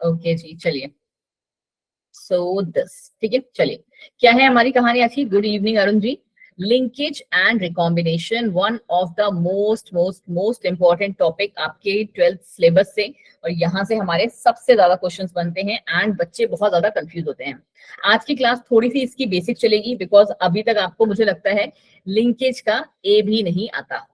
Okay जी, चलिए। So this, ठीक है, चलिए। क्या है हमारी कहानी आज की? Good evening Arun ji. Linkage and recombination, one of the most most most important topic आपके 12th सिलेबस से, और यहाँ से हमारे सबसे ज्यादा क्वेश्चंस बनते हैं एंड बच्चे बहुत ज्यादा कंफ्यूज होते हैं। आज की क्लास थोड़ी सी इसकी बेसिक चलेगी, बिकॉज अभी तक आपको मुझे लगता है लिंकेज का ए भी नहीं आता।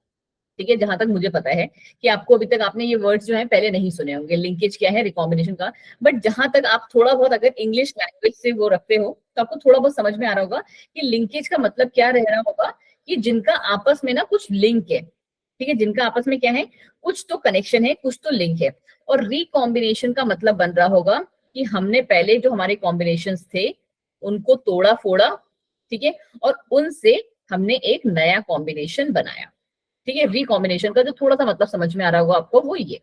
ठीक है, जहां तक मुझे पता है कि आपको अभी तक आपने ये वर्ड्स जो है पहले नहीं सुने होंगे, लिंकेज क्या है, रिकॉम्बिनेशन का। बट जहां तक आप थोड़ा बहुत अगर इंग्लिश लैंग्वेज से वो रखते हो तो आपको थोड़ा बहुत समझ में आ रहा होगा कि लिंकेज का मतलब क्या रह रहा होगा, कि जिनका आपस में ना कुछ लिंक है। ठीक है, जिनका आपस में क्या है, कुछ तो कनेक्शन है, कुछ तो लिंक है। और रिकॉम्बिनेशन का मतलब बन रहा होगा कि हमने पहले जो हमारे कॉम्बिनेशन थे उनको तोड़ा फोड़ा, ठीक है, और उनसे हमने एक नया कॉम्बिनेशन बनाया। ठीक है, रिकॉम्बिनेशन का जो थोड़ा सा मतलब समझ में आ रहा होगा आपको वो ये।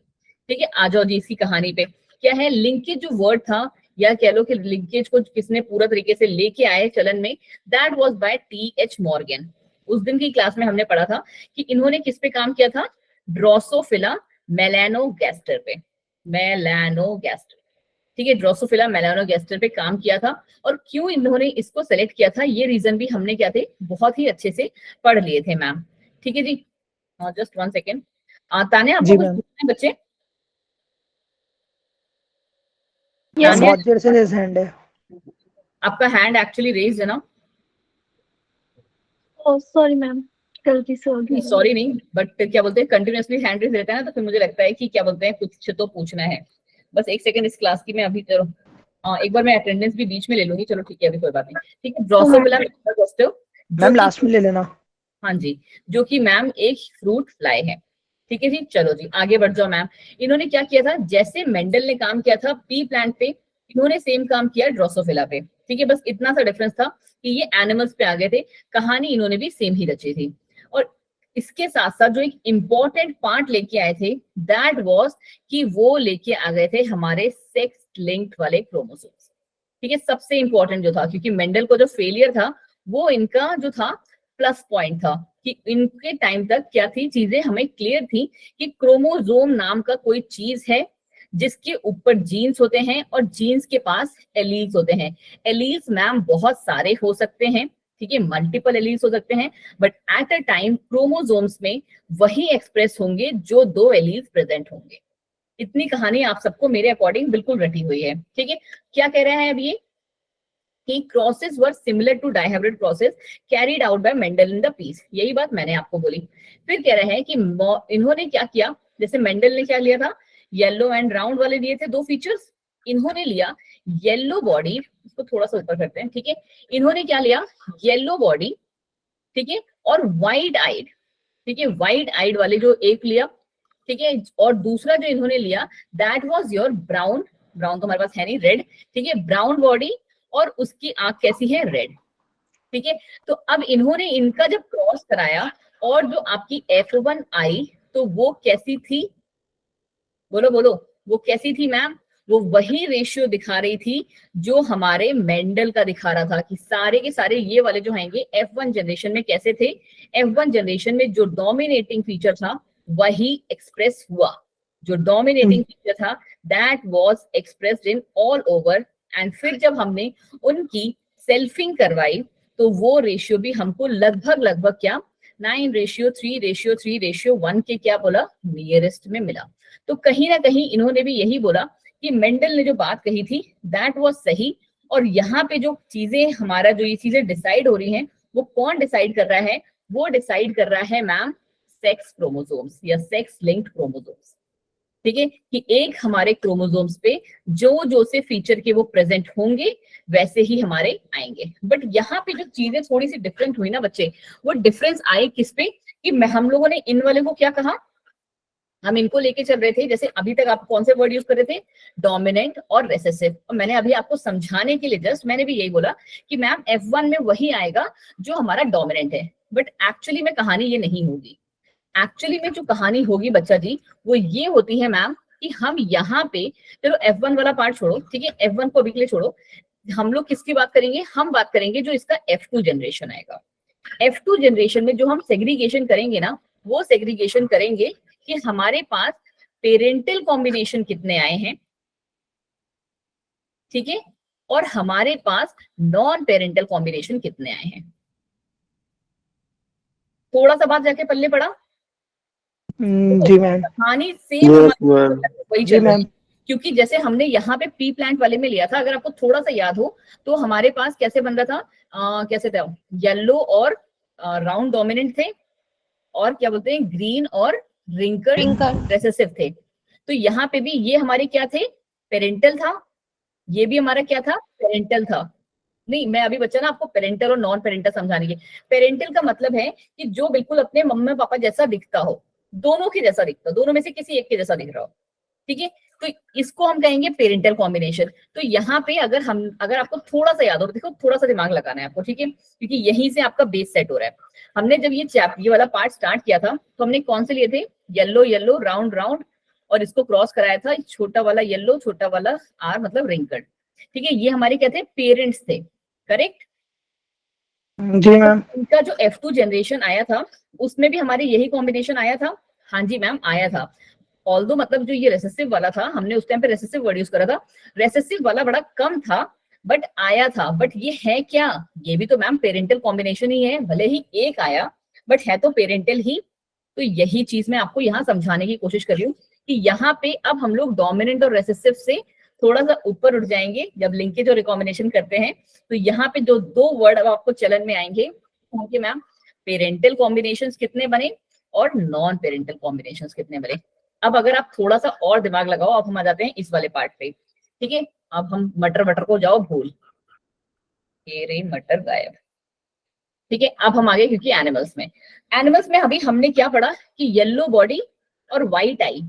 ठीक है, आ जाओ जी इसकी कहानी पे। क्या है लिंकेज जो वर्ड था, या कह लो कि लिंकेज को किसने पूरा तरीके से लेके आए चलन में, that was by TH. Morgan. उस दिन की क्लास में हमने पढ़ा था कि इन्होंने किस पे काम किया था, ड्रोसोफिला मेलानोगैस्टर पे। मेलानोगैस्टर, ठीक है, ड्रोसोफिला मेलानोगैस्टर पे काम किया था। और क्यों इन्होंने इसको सेलेक्ट किया था, ये रीजन भी हमने क्या थे, बहुत ही अच्छे से पढ़ लिए थे मैम। ठीक है जी, जस्ट 1 सेकेंड। तान्या आपको जी कुछ मैम। पूछना है बच्चे? मैम यस तान्या, बहुत देर से रेज हैंड है। आपका हैंड एक्चुअली रेज है ना? मैम, सॉरी मैम, गलती से हो नहीं, गई। सॉरी नहीं, बट क्या बोलते हैं, कंटिन्यूअसली हैंड रेज रहता है ना, तो फिर मुझे लगता है कि क्या बोलते हैं, कुछ तो पूछना है। बस 1 सेकेंड इस क्लास की मैं अभी चलो, एक बार मैं अटेंडेंस भी बीच में ले लूंगी। चलो ठीक है, अभी कोई बात नहीं। ठीक है, तो मैम, ड्रोसोफिला मेलानोगैस्टर, जो मैम कि, लास्ट में ले लेना। हाँ जी, जो कि मैम एक फ्रूट फ्लाई है। ठीक है जी, चलो जी आगे बढ़ जाओ मैम। इन्होंने क्या किया था, जैसे मेंडल ने काम किया था पी प्लांट पे, इन्होंने सेम काम किया ड्रोसोफिला पे। ठीक है, बस इतना सा डिफरेंस था कि ये एनिमल्स पे आ गए थे। कहानी इन्होंने भी सेम ही रची थी। और इसके साथ साथ जो एक इंपॉर्टेंट पार्ट लेके आए थे, दैट वाज कि वो लेके आ गए थे हमारे सेक्स लिंक्ड वाले क्रोमोसोम्स। ठीक है, सबसे इंपॉर्टेंट जो था, क्योंकि मेंडल को जो फेलियर था वो इनका जो था प्लस पॉइंट था, कि इनके टाइम तक क्या थी चीजें हमें क्लियर थी कि क्रोमोसोम नाम का कोई चीज है जिसके ऊपर जीन्स होते हैं और जीन्स के पास एलील्स होते हैं। एलील्स मैम बहुत सारे हो सकते हैं, ठीक है, मल्टीपल एलील्स हो सकते हैं, but at a time chromosomes में वही एक्सप्रेस होंगे जो 2 एलील्स प्रेजेंट होंगे। इतनी कहानी आप सबको मेरे अकॉर्डिंग बिल्कुल रटी हुई है। ठीक है, क्या कह रहा है अब ये कि crosses were similar to dihybrid process carried out by Mendel in the piece, यही बात मैंने आपको बोली। फिर कह रहे हैं कि इन्होंने क्या किया, जैसे मेंडल ने क्या लिया था, येलो एंड राउंड वाले दिए थे 2 फीचर्स, इन्होंने लिया येलो बॉडी, इसको थोड़ा सा ऊपर करते हैं। ठीक है, इन्होंने क्या लिया, येलो बॉडी, ठीक है, और वाइड आइड, ठीक है, वाइड आइड वाले जो एक लिया, ठीक है, और दूसरा जो इन्होंने लिया that was your brown, brown तो हमारे पास है नहीं, रेड, ठीक है, ब्राउन बॉडी, और उसकी आंख कैसी है, रेड। ठीक है, तो अब इन्होंने इनका जब क्रॉस कराया, और जो आपकी F1 आई तो वो कैसी थी, बोलो बोलो, वो कैसी थी मैम? वो वही रेशियो दिखा रही थी जो हमारे मेंडल का दिखा रहा था, कि सारे के सारे ये वाले जो आएंगे F1 जनरेशन में कैसे थे, F1 जनरेशन में जो डोमिनेटिंग फीचर था वही एक्सप्रेस हुआ, जो डोमिनेटिंग फीचर था that was expressed in all over. And फिर जब हमने उनकी सेल्फिंग करवाई तो वो रेशियो भी हमको लगभग लगभग क्या, 9:3:3:1 के क्या बोला, नियरेस्ट में मिला। तो कहीं ना कहीं इन्होंने भी यही बोला कि मेंडल ने जो बात कही थी दैट वाज सही। और यहाँ पे जो चीजें हमारा जो ये चीजें डिसाइड हो रही हैं, वो कौन डिसाइड कर रहा है, वो डिसाइड कर रहा है मैम सेक्स क्रोमोसोम्स या सेक्स लिंक्ड क्रोमोसोम्स। ठीक है, कि एक हमारे क्रोमोसोम्स पे जो से फीचर के वो प्रेजेंट होंगे वैसे ही हमारे आएंगे। बट यहाँ पे जो चीजें थोड़ी सी डिफरेंट हुई ना बच्चे, वो डिफरेंस आए किस पे, कि हम लोगों ने इन वाले को क्या कहा, हम इनको लेके चल रहे थे, जैसे अभी तक आप कौन से वर्ड यूज कर रहे थे, डोमिनेंट और रेसेसिव। और मैंने अभी आपको समझाने के लिए जस्ट मैंने भी यही बोला कि मैम F1 में वही आएगा जो हमारा डोमिनेंट है, बट एक्चुअली में कहानी ये नहीं होगी। एक्चुअली में जो कहानी होगी बच्चा जी, वो ये होती है मैम कि हम यहाँ पे, चलो F1 वाला पार्ट छोड़ो, ठीक है, F1 को अभी के लिए छोड़ो, हम लोग किसकी बात करेंगे, हम बात करेंगे जो इसका F2 जनरेशन आएगा। F2 जनरेशन में जो हम सेग्रीगेशन करेंगे ना, वो सेग्रीगेशन करेंगे कि हमारे पास पेरेंटल कॉम्बिनेशन कितने आए हैं, ठीक है, और हमारे पास नॉन पेरेंटल कॉम्बिनेशन कितने आए हैं? थोड़ा सा बात जाके पल्ले पड़ा। जी मैम। कहानी सेम यस हमारी मैम। वही जी चल रही मैम। है, क्योंकि जैसे हमने यहाँ पे पी प्लांट वाले में लिया था, अगर आपको थोड़ा सा याद हो तो हमारे पास कैसे बन रहा था, कैसे था, येलो और राउंड डोमिनेंट थे, और क्या बोलते हैं ग्रीन और रिंकल Wrinkle. रेसेसिव थे। तो यहाँ पे भी ये हमारे क्या थे, पेरेंटल था, ये भी हमारा क्या था, पेरेंटल था। नहीं, मैं अभी बच्चा ना आपको पेरेंटल और नॉन पेरेंटल समझाने की। पेरेंटल का मतलब है कि जो बिल्कुल अपने मम्मी पापा जैसा दिखता हो, दोनों के जैसा दिखता हो, दोनों में से किसी एक के जैसा दिख रहा हो, ठीक है, तो इसको हम कहेंगे पेरेंटल कॉम्बिनेशन। तो यहाँ पे अगर आपको थोड़ा सा याद हो, देखो थोड़ा सा दिमाग लगाना है आपको, ठीक है, क्योंकि यहीं से आपका बेस सेट हो रहा है। हमने जब ये वाला पार्ट स्टार्ट किया था तो हमने कौन से लिए थे, येलो येलो राउंड राउंड, और इसको क्रॉस कराया था छोटा वाला येलो छोटा वाला आर मतलब रिंकल्ड, ठीक है, ये हमारे क्या थे, पेरेंट्स थे, करेक्ट। जी मैम। इनका जो F2 जनरेशन आया था उसमें भी हमारे यही कॉम्बिनेशन आया था। हाँ जी मैम, आया था। ऑल्दो मतलब जो ये रेसेसिव वाला था, हमने उस टाइम पे रेसेसिव वर्ड यूज करा था, रेसेसिव वाला बड़ा कम था बट आया था। बट ये है क्या, ये भी तो मैम पेरेंटल कॉम्बिनेशन ही है, भले ही एक आया बट है तो पेरेंटल ही। तो यही चीज मैं आपको यहाँ समझाने की कोशिश कर रही हूँ कि यहाँ पे अब हम लोग डोमिनेंट और रेसेसिव से थोड़ा सा ऊपर उठ जाएंगे जब लिंकेज और रिकॉम्बिनेशन करते हैं। तो यहाँ पे जो दो वर्ड अब आपको चलन में आएंगे होंगे मैम, पेरेंटल कॉम्बिनेशंस कितने बने और नॉन पेरेंटल कॉम्बिनेशंस कितने बने। अब अगर आप थोड़ा सा और दिमाग लगाओ, अब हम आ जाते हैं इस वाले पार्ट पे, ठीक है। अब हम मटर वटर को जाओ भूल, ये रही मटर गायब, ठीक है। अब हम आगे क्योंकि एनिमल्स में अभी हमने क्या पढ़ा कि येलो बॉडी और व्हाइट आई,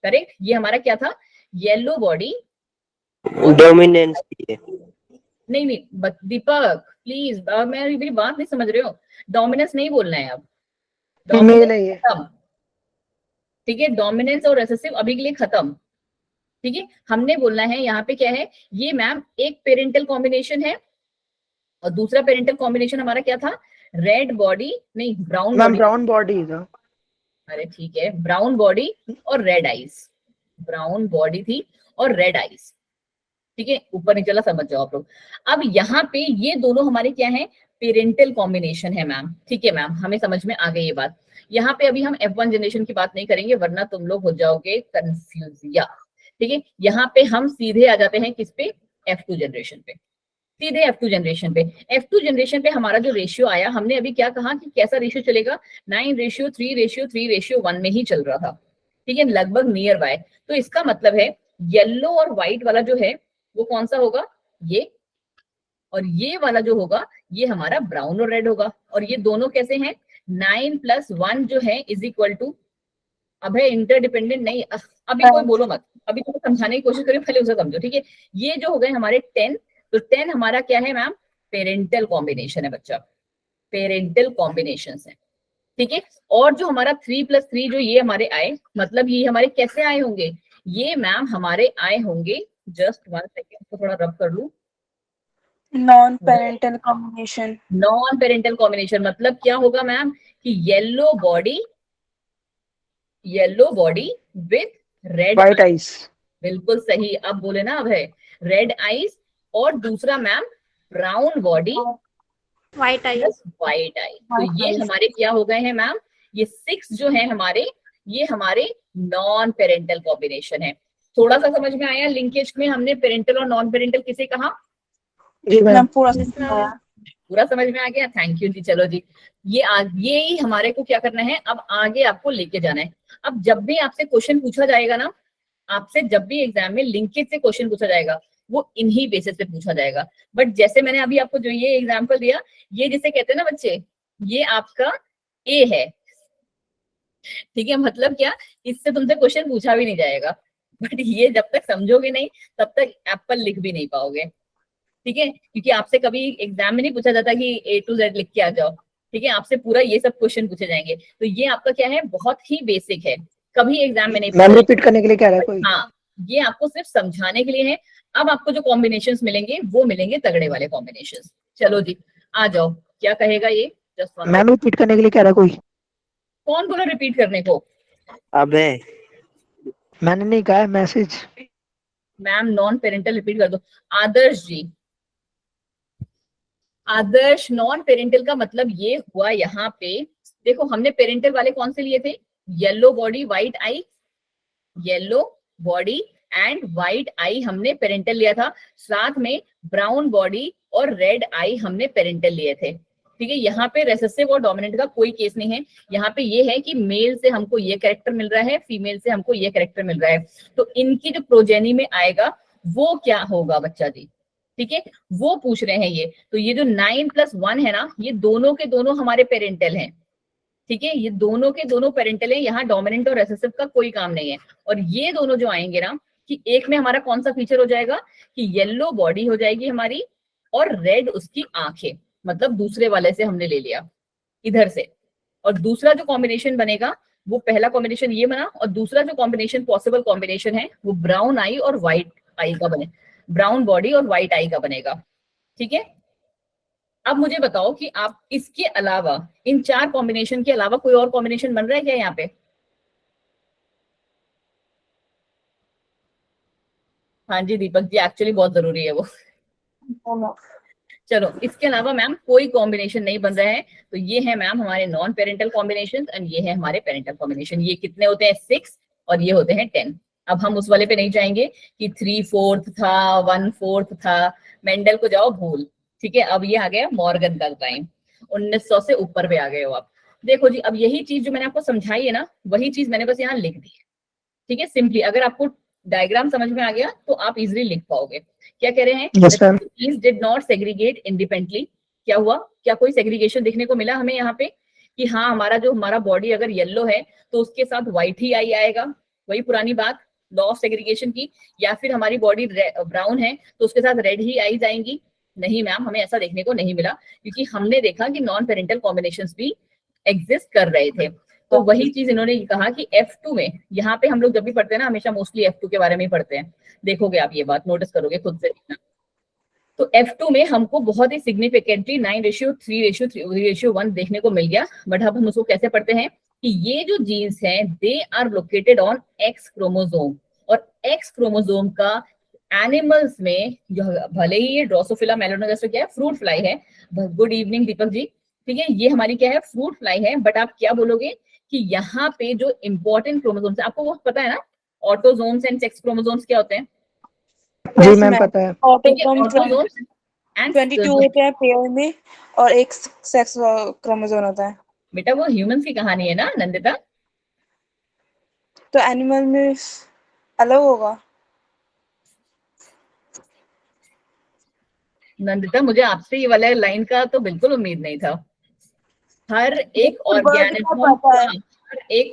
करेक्ट। ये हमारा क्या था, येलो बॉडी, डोमिनेंस है। नहीं नहीं दीपक प्लीज, मेरी बात नहीं समझ रहे हो, डोमिनेंस नहीं बोलना है अब, फीमेल है ये। खत्म, ठीक है, डोमिनेंस और रेसेसिव अभी के लिए खत्म, ठीक है। हमने बोलना है यहाँ पे क्या है, ये मैम एक पेरेंटल कॉम्बिनेशन है और दूसरा पेरेंटल कॉम्बिनेशन हमारा क्या था, रेड बॉडी, नहीं brown ma'am body, brown body था। अरे ठीक है, ब्राउन बॉडी और रेड आईज, ब्राउन बॉडी थी और रेड आईज, ठीक है, ऊपर नीचे समझ जाओ आप लोग। अब यहाँ पे ये दोनों हमारे क्या है, पेरेंटल कॉम्बिनेशन है मैम, ठीक है मैम, हमें समझ में आ गई ये बात। यहाँ पे अभी हम F1 जनरेशन की बात नहीं करेंगे वरना तुम लोग हो जाओगे कंफ्यूज, या ठीक है। यहाँ पे हम सीधे आ जाते हैं किस पे, F2 जनरेशन पे, सीधे F2 जनरेशन पे। F2 जनरेशन पे हमारा जो रेशियो आया, हमने अभी क्या कहा कि कैसा रेशियो चलेगा, 9:3:3:1 में ही चल रहा था, ठीक है, लगभग नियर बाय। तो इसका मतलब है येलो और व्हाइट वाला जो है वो कौन सा होगा, ये, और ये वाला जो होगा ये हमारा ब्राउन और रेड होगा। और ये दोनों कैसे हैं, 9+1 जो है इज इक्वल टू, अब है इंटरडिपेंडेंट नहीं, अभी कोई बोलो मत, अभी तो समझाने की कोशिश करिए, पहले उसे समझो, ठीक है। ये जो हो गए हमारे 10, तो 10 हमारा क्या है मैम, पेरेंटल कॉम्बिनेशन है बच्चा, पेरेंटल कॉम्बिनेशन है, ठीक है। और जो हमारा 3+3 जो ये हमारे आए, मतलब ये हमारे कैसे आए होंगे, ये मैम हमारे आए होंगे, जस्ट 1 सेकेंड तो थोड़ा रब कर लूं, non parental combination. Non parental combination मतलब क्या होगा मैम कि yellow body with red, white eyes. बिल्कुल सही, अब बोले ना, अब है रेड आईज, और दूसरा ma'am brown body White eyes. Plus white eye. तो ये हमारे क्या हो गए हैं मैम, ये 6 जो है हमारे, ये हमारे नॉन पेरेंटल कॉम्बिनेशन है। थोड़ा सा समझ में आया लिंकेज में हमने पेरेंटल और नॉन पेरेंटल किसे कहा, जी मैम। पूरा पूरा समझ में आ गया, थैंक यू जी। चलो जी, ये ही हमारे को क्या करना है, अब आगे आपको लेके जाना है। अब जब भी आपसे क्वेश्चन पूछा जाएगा ना, आपसे जब भी एग्जाम में लिंकेज से क्वेश्चन पूछा जाएगा वो इन्हीं बेसिस पे पूछा जाएगा। बट जैसे मैंने अभी आपको जो ये एग्जांपल दिया, ये जिसे कहते हैं ना बच्चे, ये आपका ए है, ठीक है, मतलब क्या, इससे तुमसे क्वेश्चन पूछा भी नहीं जाएगा, बट ये जब तक समझोगे नहीं तब तक एप्पल लिख भी नहीं पाओगे, ठीक है, क्योंकि आपसे कभी एग्जाम में नहीं पूछा जाता कि A to Z लिख के आ जाओ, ठीक है, आपसे पूरा ये सब क्वेश्चन पूछे जाएंगे। तो ये आपका क्या है, बहुत ही बेसिक है, कभी एग्जाम में नहीं मैम रिपीट करने के लिए कह रहा है कोई। हाँ, ये आपको सिर्फ समझाने के लिए है। अब आपको जो कॉम्बिनेशंस मिलेंगे वो मिलेंगे तगड़े वाले कॉम्बिनेशंस। चलो जी आ जाओ, क्या कहेगा ये, जस्ट वन, मैम रिपीट करने के लिए कह रहा है कोई। कौन बोला रिपीट करने को, अबे मैंने नहीं कहा है, message. Ma'am non parental repeat कर दो। आदर्श जी, आदर्श नॉन पेरेंटल का मतलब ये हुआ यहाँ पे, देखो हमने पेरेंटल वाले कौन से लिए थे, yellow body white eye, yellow body and white eye हमने पेरेंटल लिया था, साथ में ब्राउन बॉडी और रेड आई हमने पेरेंटल लिए थे। ठीक है, यहाँ पे रेसेसिव और डोमिनेंट का कोई केस नहीं है, यहाँ पे ये है कि मेल से हमको ये कैरेक्टर मिल रहा है, फीमेल से हमको ये कैरेक्टर मिल रहा है, तो इनकी जो प्रोजेनी में आएगा वो क्या होगा बच्चा जी, ठीक है, वो पूछ रहे हैं ये। तो ये जो 9+1 है ना, ये दोनों के दोनों हमारे पेरेंटल हैं, ठीक है, ये दोनों के दोनों पेरेंटल है, यहाँ डोमिनेंट और रेसेसिव का कोई काम नहीं है। और ये दोनों जो आएंगे ना, कि एक में हमारा कौन सा फीचर हो जाएगा कि येलो बॉडी हो जाएगी हमारी और रेड उसकी आंखें, मतलब दूसरे वाले से हमने ले लिया इधर से, और दूसरा जो कॉम्बिनेशन बनेगा वो पहला कॉम्बिनेशन ये बना, और दूसरा जो कॉम्बिनेशन पॉसिबल कॉम्बिनेशन है वो ब्राउन आई और व्हाइट आई का बने, ब्राउन बॉडी और व्हाइट आई का बनेगा। ठीक है, अब मुझे बताओ कि आप इसके अलावा, इन 4 कॉम्बिनेशन के अलावा कोई और कॉम्बिनेशन बन रहा है क्या यहाँ पे? हाँ जी दीपक जी, एक्चुअली बहुत जरूरी है वो। चलो, इसके अलावा मैम कोई कॉम्बिनेशन नहीं बन रहा है, तो ये है मैम हमारे नॉन पेरेंटल कॉम्बिनेशन एंड ये है हमारे पेरेंटल कॉम्बिनेशन। ये कितने होते हैं? 6, और ये होते हैं 10। अब हम उस वाले पे नहीं जाएंगे कि 3/4 था, 1/4 था, मेंडल को जाओ भूल। ठीक है, अब ये आ गया मॉर्गन का टाइम, 1900 से ऊपर पे आ गए हो आप। देखो जी, अब यही चीज जो मैंने आपको समझाई है ना, वही चीज मैंने बस यहाँ लिख दी है। ठीक है, सिंपली अगर आपको डायग्राम समझ में आ गया तो आप इजिली लिख पाओगे। क्या कह रहे हैं? Yes, ma'am. Genes did not segregate independently। क्या हुआ? क्या कोई सेग्रीगेशन देखने को मिला हमें यहाँ पे कि हाँ हमारा बॉडी अगर येलो है तो उसके साथ व्हाइट ही आई आएगा, वही पुरानी बात लॉ ऑफ सेग्रीगेशन की, या फिर हमारी बॉडी ब्राउन है तो उसके साथ रेड ही आई जाएंगी? नहीं मैम, हमें ऐसा देखने को नहीं मिला, क्योंकि हमने देखा कि नॉन पेरेंटल कॉम्बिनेशंस भी एग्जिस्ट कर रहे थे। तो वही चीज इन्होंने कहा कि F2 में, यहाँ पे हम लोग जब भी पढ़ते हैं ना, हमेशा मोस्टली F2 के बारे में ही पढ़ते हैं, देखोगे आप ये बात नोटिस करोगे खुद से। तो F2 में हमको बहुत ही सिग्निफिकेंटली 9:3:1 देखने को मिल गया। बट अब हम उसको कैसे पढ़ते हैं कि ये जो जीन्स हैं they are located on X chromosome, और X क्रोमोसोम का एनिमल्स में, जो भले ही ये ड्रोसोफिला मेलानोगास्टर क्या है, फ्रूट फ्लाई है। Good evening Deepak ji. ठीक है, ये हमारी क्या है, फ्रूट फ्लाई है। बट आप क्या बोलोगे कि यहाँ पे जो इंपॉर्टेंट क्रोमोसोम्स है, आपको वो पता है ना, ऑटोसोम्स एंड सेक्स क्रोमोसोम्स क्या होते हैं? जी मैम पता है। ऑटोसोम्स एंड 22 होते हैं पेयर में और एक सेक्स क्रोमोसोम होता है। बेटा वो ह्यूमंस की कहानी है ना नंदिता। तो एनिमल में अलग होगा? नंदिता, मुझे आपसे ये वाला लाइन का तो बिल्कुल उम्मीद नहीं था। हर एक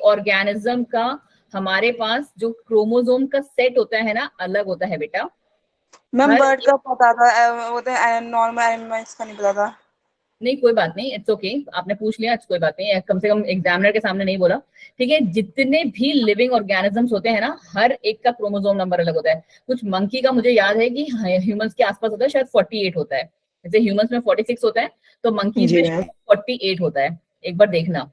ऑर्गेनिज्म का हमारे पास जो क्रोमोसोम का सेट होता है ना, अलग होता है बेटा। मैम बर्ड का पता था, वो तो नॉर्मल एनिमल्स का नहीं पता था। नहीं कोई बात नहीं, इट्स ओके, आपने पूछ लिया, कोई बात नहीं, कम से कम एग्जामिनर के सामने नहीं बोला। ठीक है, जितने भी लिविंग ऑर्गेनिजम्स होते हैं ना, हर एक का क्रोमोसोम नंबर अलग होता है। कुछ मंकी का मुझे याद है कि ह्यूमंस के आसपास होता है, शायद 48 होता है। जैसे ह्यूमंस में 46 होता है, तो मंकीज में 48 होता है, एक बार देखना।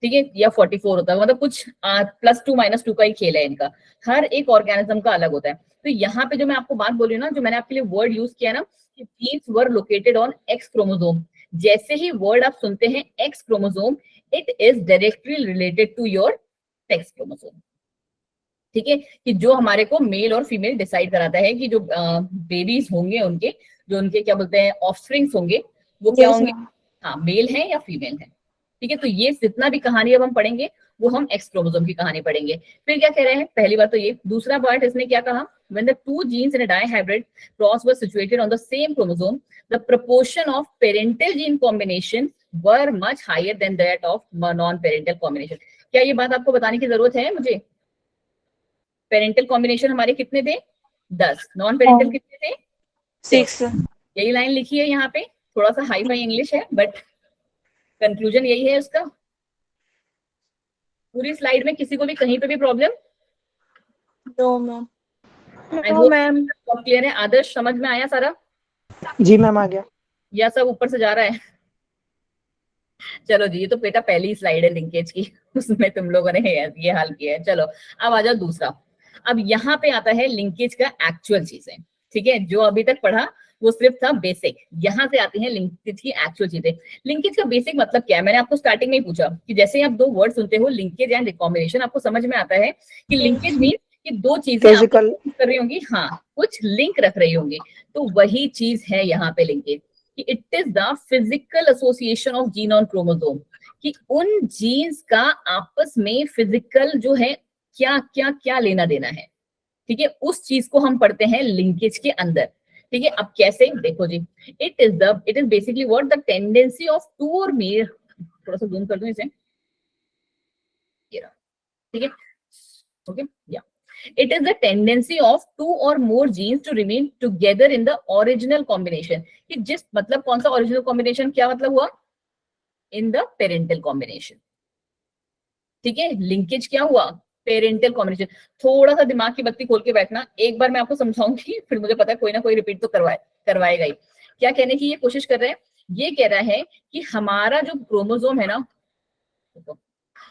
ठीक है, या 44 होता है, मतलब कुछ +2 -2 का ही खेल है इनका। हर एक ऑर्गेनिज्म का अलग होता है। तो यहाँ पे जो मैं आपको बात बोली ना, जो मैंने आपके लिए वर्ड यूज किया ना, genes were located on X chromosome, जैसे ही वर्ड आप सुनते हैं X chromosome, it is directly related to your sex chromosome. ठीक है, कि जो हमारे को मेल और फीमेल डिसाइड कराता है कि जो बेबीज होंगे उनके, जो उनके क्या बोलते हैं ऑफस्प्रिंग्स होंगे, वो क्या होंगे, हाँ मेल है या फीमेल है। ठीक है, तो ये जितना भी कहानी अब हम पढ़ेंगे वो हम X क्रोमोसोम की कहानी पढ़ेंगे। फिर क्या कह रहे हैं, पहली बात तो ये, दूसरा पार्ट इसने क्या कहा, when the two genes in a dihybrid cross were situated on the same chromosome, the proportion of parental gene combination were much higher than that of non-parental combination। क्या ये बात आपको बताने की जरूरत है मुझे? पेरेंटल कॉम्बिनेशन हमारे कितने थे? 10। नॉन पेरेंटल कितने थे? 6। यही लाइन लिखी है यहाँ पे, थोड़ा सा हाई फाई इंग्लिश है बट कंक्लूजन यही है उसका। पूरी स्लाइड में किसी को भी कहीं पे भी problem? No ma'am. No ma'am, clear है? आदर्श समझ में आया सारा? जी मैम आ गया। या सब ऊपर से जा रहा है? चलो जी, ये तो बेटा पहली स्लाइड है लिंकेज की, उसमें तुम लोगों ने ये हाल किया है। चलो अब आ जाओ दूसरा। अब यहाँ पे आता है लिंकेज का एक्चुअल चीजें, ठीक है। जो अभी तक पढ़ा वो सिर्फ था बेसिक, यहाँ से आती है लिंकेज की एक्चुअल चीजें। लिंकेज का बेसिक मतलब क्या है, मैंने आपको स्टार्टिंग में ही पूछा कि जैसे आप दो वर्ड सुनते हो लिंकेज एंड रिकॉम्बिनेशन, आपको समझ में आता है कि लिंकेज मीन कि दो चीजें फिजिकल कर रही होंगी, हाँ कुछ लिंक रख रही होंगी, तो वही चीज है यहाँ पे लिंकेज, कि it is the physical association of gene on chromosome, कि उन जीन्स का आपस में फिजिकल जो है क्या क्या क्या लेना देना है, ठीक है, उस चीज को हम पढ़ते हैं लिंकेज के अंदर, ठीक है। अब कैसे, देखो जी, it is basically what the tendency of two or more, थोड़ा सा जूम कर दूं इसे, ये रहा, ठीक है, ओके, या it is the tendency of two or more genes to remain together in the original combination, कि जिस मतलब कौन सा ओरिजिनल कॉम्बिनेशन, क्या मतलब हुआ, इन द पेरेंटल कॉम्बिनेशन, ठीक है। लिंकेज क्या हुआ, पेरेंटल कॉम्बिनेशन। थोड़ा सा दिमाग की बत्ती खोल के बैठना, एक बार मैं आपको समझाऊंगी, फिर मुझे पता है कोई ना कोई रिपीट तो करवाएगा ही। क्या कहने की ये कोशिश कर रहे हैं, ये कह रहा है कि हमारा जो क्रोमोसोम है ना,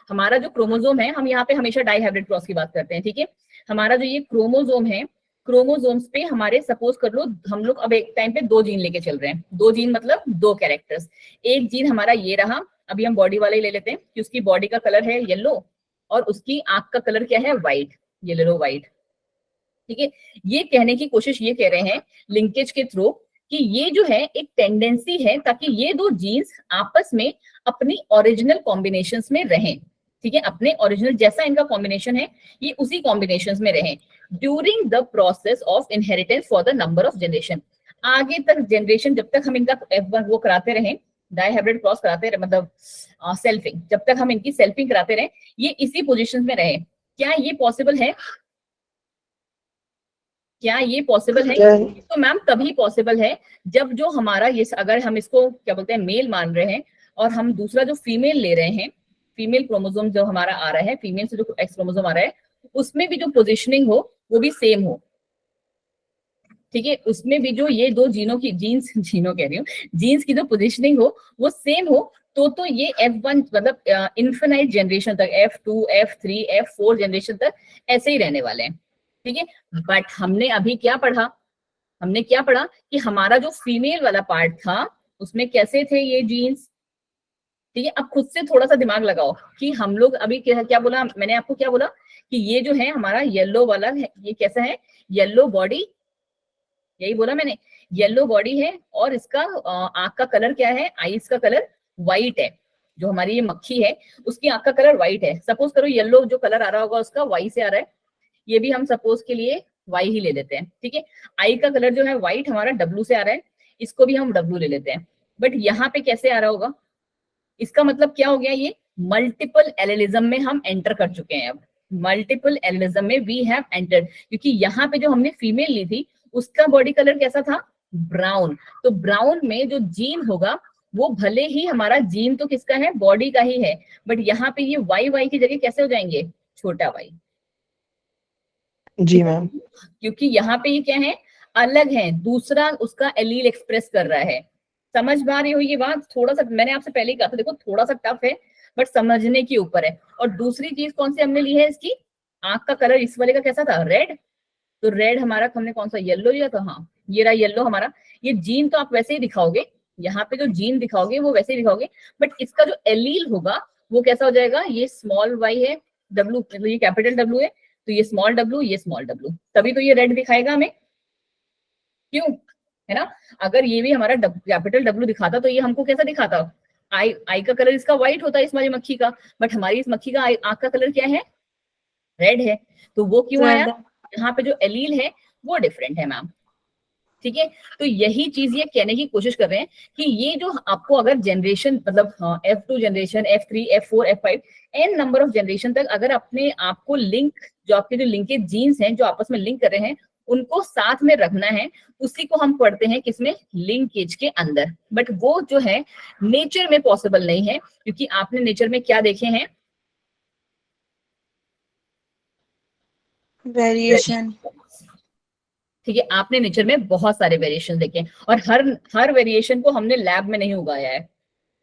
हमारा जो क्रोमोसोम है, हम यहाँ पे हमेशा डाइहाइब्रिड क्रॉस की बात करते हैं, ठीक है। हमारा जो ये क्रोमोसोम है, क्रोमोसोम्स पे हमारे सपोज कर लो हम लोग अब एक टाइम पे दो जीन लेके चल रहे हैं, दो जीन मतलब दो कैरेक्टर्स, एक जीन हमारा ये रहा, अभी हम बॉडी वाला ही ले लेते हैं कि उसकी बॉडी का कलर है येलो और उसकी आंख का कलर क्या है, व्हाइट, येलो व्हाइट, ठीक है। ये कहने की कोशिश ये कह रहे हैं लिंकेज के थ्रू कि ये जो है एक टेंडेंसी है ताकि ये दो जीन्स आपस में अपनी ओरिजिनल कॉम्बिनेशंस में रहें, ठीक है, अपने ओरिजिनल जैसा इनका कॉम्बिनेशन है ये उसी कॉम्बिनेशंस में रहें during the process of inheritance for the number of generation. आगे तक जनरेशन जब तक हम इनका F1 वो कराते रहें, डाइहाइब्रिड क्रॉस कराते रहे, मतलब सेल्फिंग, जब तक हम इनकी सेल्फिंग कराते रहे ये इसी पोजीशन में रहे। क्या ये पॉसिबल है, क्या ये पॉसिबल है? तो मैम तभी पॉसिबल है जब जो हमारा ये, अगर हम इसको क्या बोलते हैं मेल मान रहे हैं और हम दूसरा जो फीमेल ले रहे हैं, फीमेल क्रोमोसोम जो हमारा आ रहा है, फीमेल से जो एक्स क्रोमोसोम आ रहा है उसमें भी जो पोजीशनिंग हो वो भी सेम हो, ठीक है, उसमें भी जो ये दो जीनों की जीनों कह रही हूँ, जीन्स की जो पोजीशनिंग हो वो सेम हो, तो ये F1 मतलब इन्फिनाइट जनरेशन तक, F2 F3 F4 जनरेशन तक ऐसे ही रहने वाले हैं, ठीक है। बट हमने अभी क्या पढ़ा, हमने क्या पढ़ा कि हमारा जो फीमेल वाला पार्ट था उसमें कैसे थे ये जीन्स, ठीक है। अब खुद से थोड़ा सा दिमाग लगाओ कि हम लोग अभी क्या बोला मैंने आपको, क्या बोला कि ये जो है हमारा येलो वाला है, ये कैसा है, येलो बॉडी, यही बोला मैंने, येलो बॉडी है और इसका आंख का कलर क्या है, आईज का कलर व्हाइट है, जो हमारी ये मक्खी है उसकी आंख का कलर व्हाइट है। सपोज करो येलो जो कलर आ रहा होगा उसका वाई से आ रहा है, ये भी हम सपोज के लिए वाई ही ले लेते हैं, ठीक है। आई का कलर जो है व्हाइट हमारा डब्लू से आ रहा है, इसको भी हम डब्लू ले लेते हैं। बट यहाँ पे कैसे आ रहा होगा, इसका मतलब क्या हो गया, ये मल्टीपल एलिलिज्म में हम एंटर कर चुके हैं। अब मल्टीपल एलिलिज्म में वी हैव एंटर्ड, क्योंकि यहाँ पे जो हमने फीमेल ली थी उसका बॉडी कलर कैसा था, ब्राउन, तो ब्राउन में जो जीन होगा वो भले ही हमारा जीन तो किसका है, बॉडी का ही है, बट यहाँ पे ये वाई वाई की जगह कैसे हो जाएंगे, छोटा वाई, जी मैम, क्योंकि यहाँ पे ये क्या है, अलग है, दूसरा उसका एलील एक्सप्रेस कर रहा है। समझ में आ रही हो ये बात, थोड़ा सा मैंने आपसे पहले ही कहा था, देखो थोड़ा सा टफ है बट समझने के ऊपर है। और दूसरी चीज कौन सी हमने ली है, इसकी आंख का कलर इस वाले का कैसा था, रेड, तो रेड हमारा हमने कौन सा येलो लिया था, हाँ ये रहा येलो हमारा। ये जीन तो आप वैसे ही दिखाओगे, यहाँ पे जो जीन दिखाओगे वो वैसे ही दिखाओगे, बट इसका जो एलील होगा वो कैसा हो जाएगा, ये स्मॉल वाई है, डब्लू मतलब ये कैपिटल डब्लू है, तो ये स्मॉल डब्लू, ये स्मॉल डब्लू, तभी तो ये रेड दिखाएगा हमें, क्यों, है ना। अगर ये भी हमारा कैपिटल डब्लू दिखाता तो ये हमको कैसा दिखाता, आई का कलर इसका व्हाइट होता है इस वाली मक्खी का, बट हमारी इस मक्खी का आंख का कलर क्या है, रेड है, तो वो क्यों आया, यहाँ पे जो एलील है वो डिफरेंट है मैम, ठीक है। तो यही चीज ये कहने की कोशिश कर रहे हैं कि ये जो आपको अगर जनरेशन मतलब F2 generation, F3 F4 F5 n number of generation तक अगर अपने आपको लिंक, जो आपके जो लिंकेज जीन्स हैं जो आपस में लिंक कर रहे हैं उनको साथ में रखना है, उसी को हम पढ़ते हैं किसमें, लिंकेज के अंदर। बट वो जो है नेचर में पॉसिबल नहीं है, क्योंकि आपने नेचर में क्या देखे हैं, वेरिएशन, ठीक है, आपने नेचर में बहुत सारे वेरिएशन देखे हैं और हर वेरिएशन को हमने लैब में नहीं उगाया है,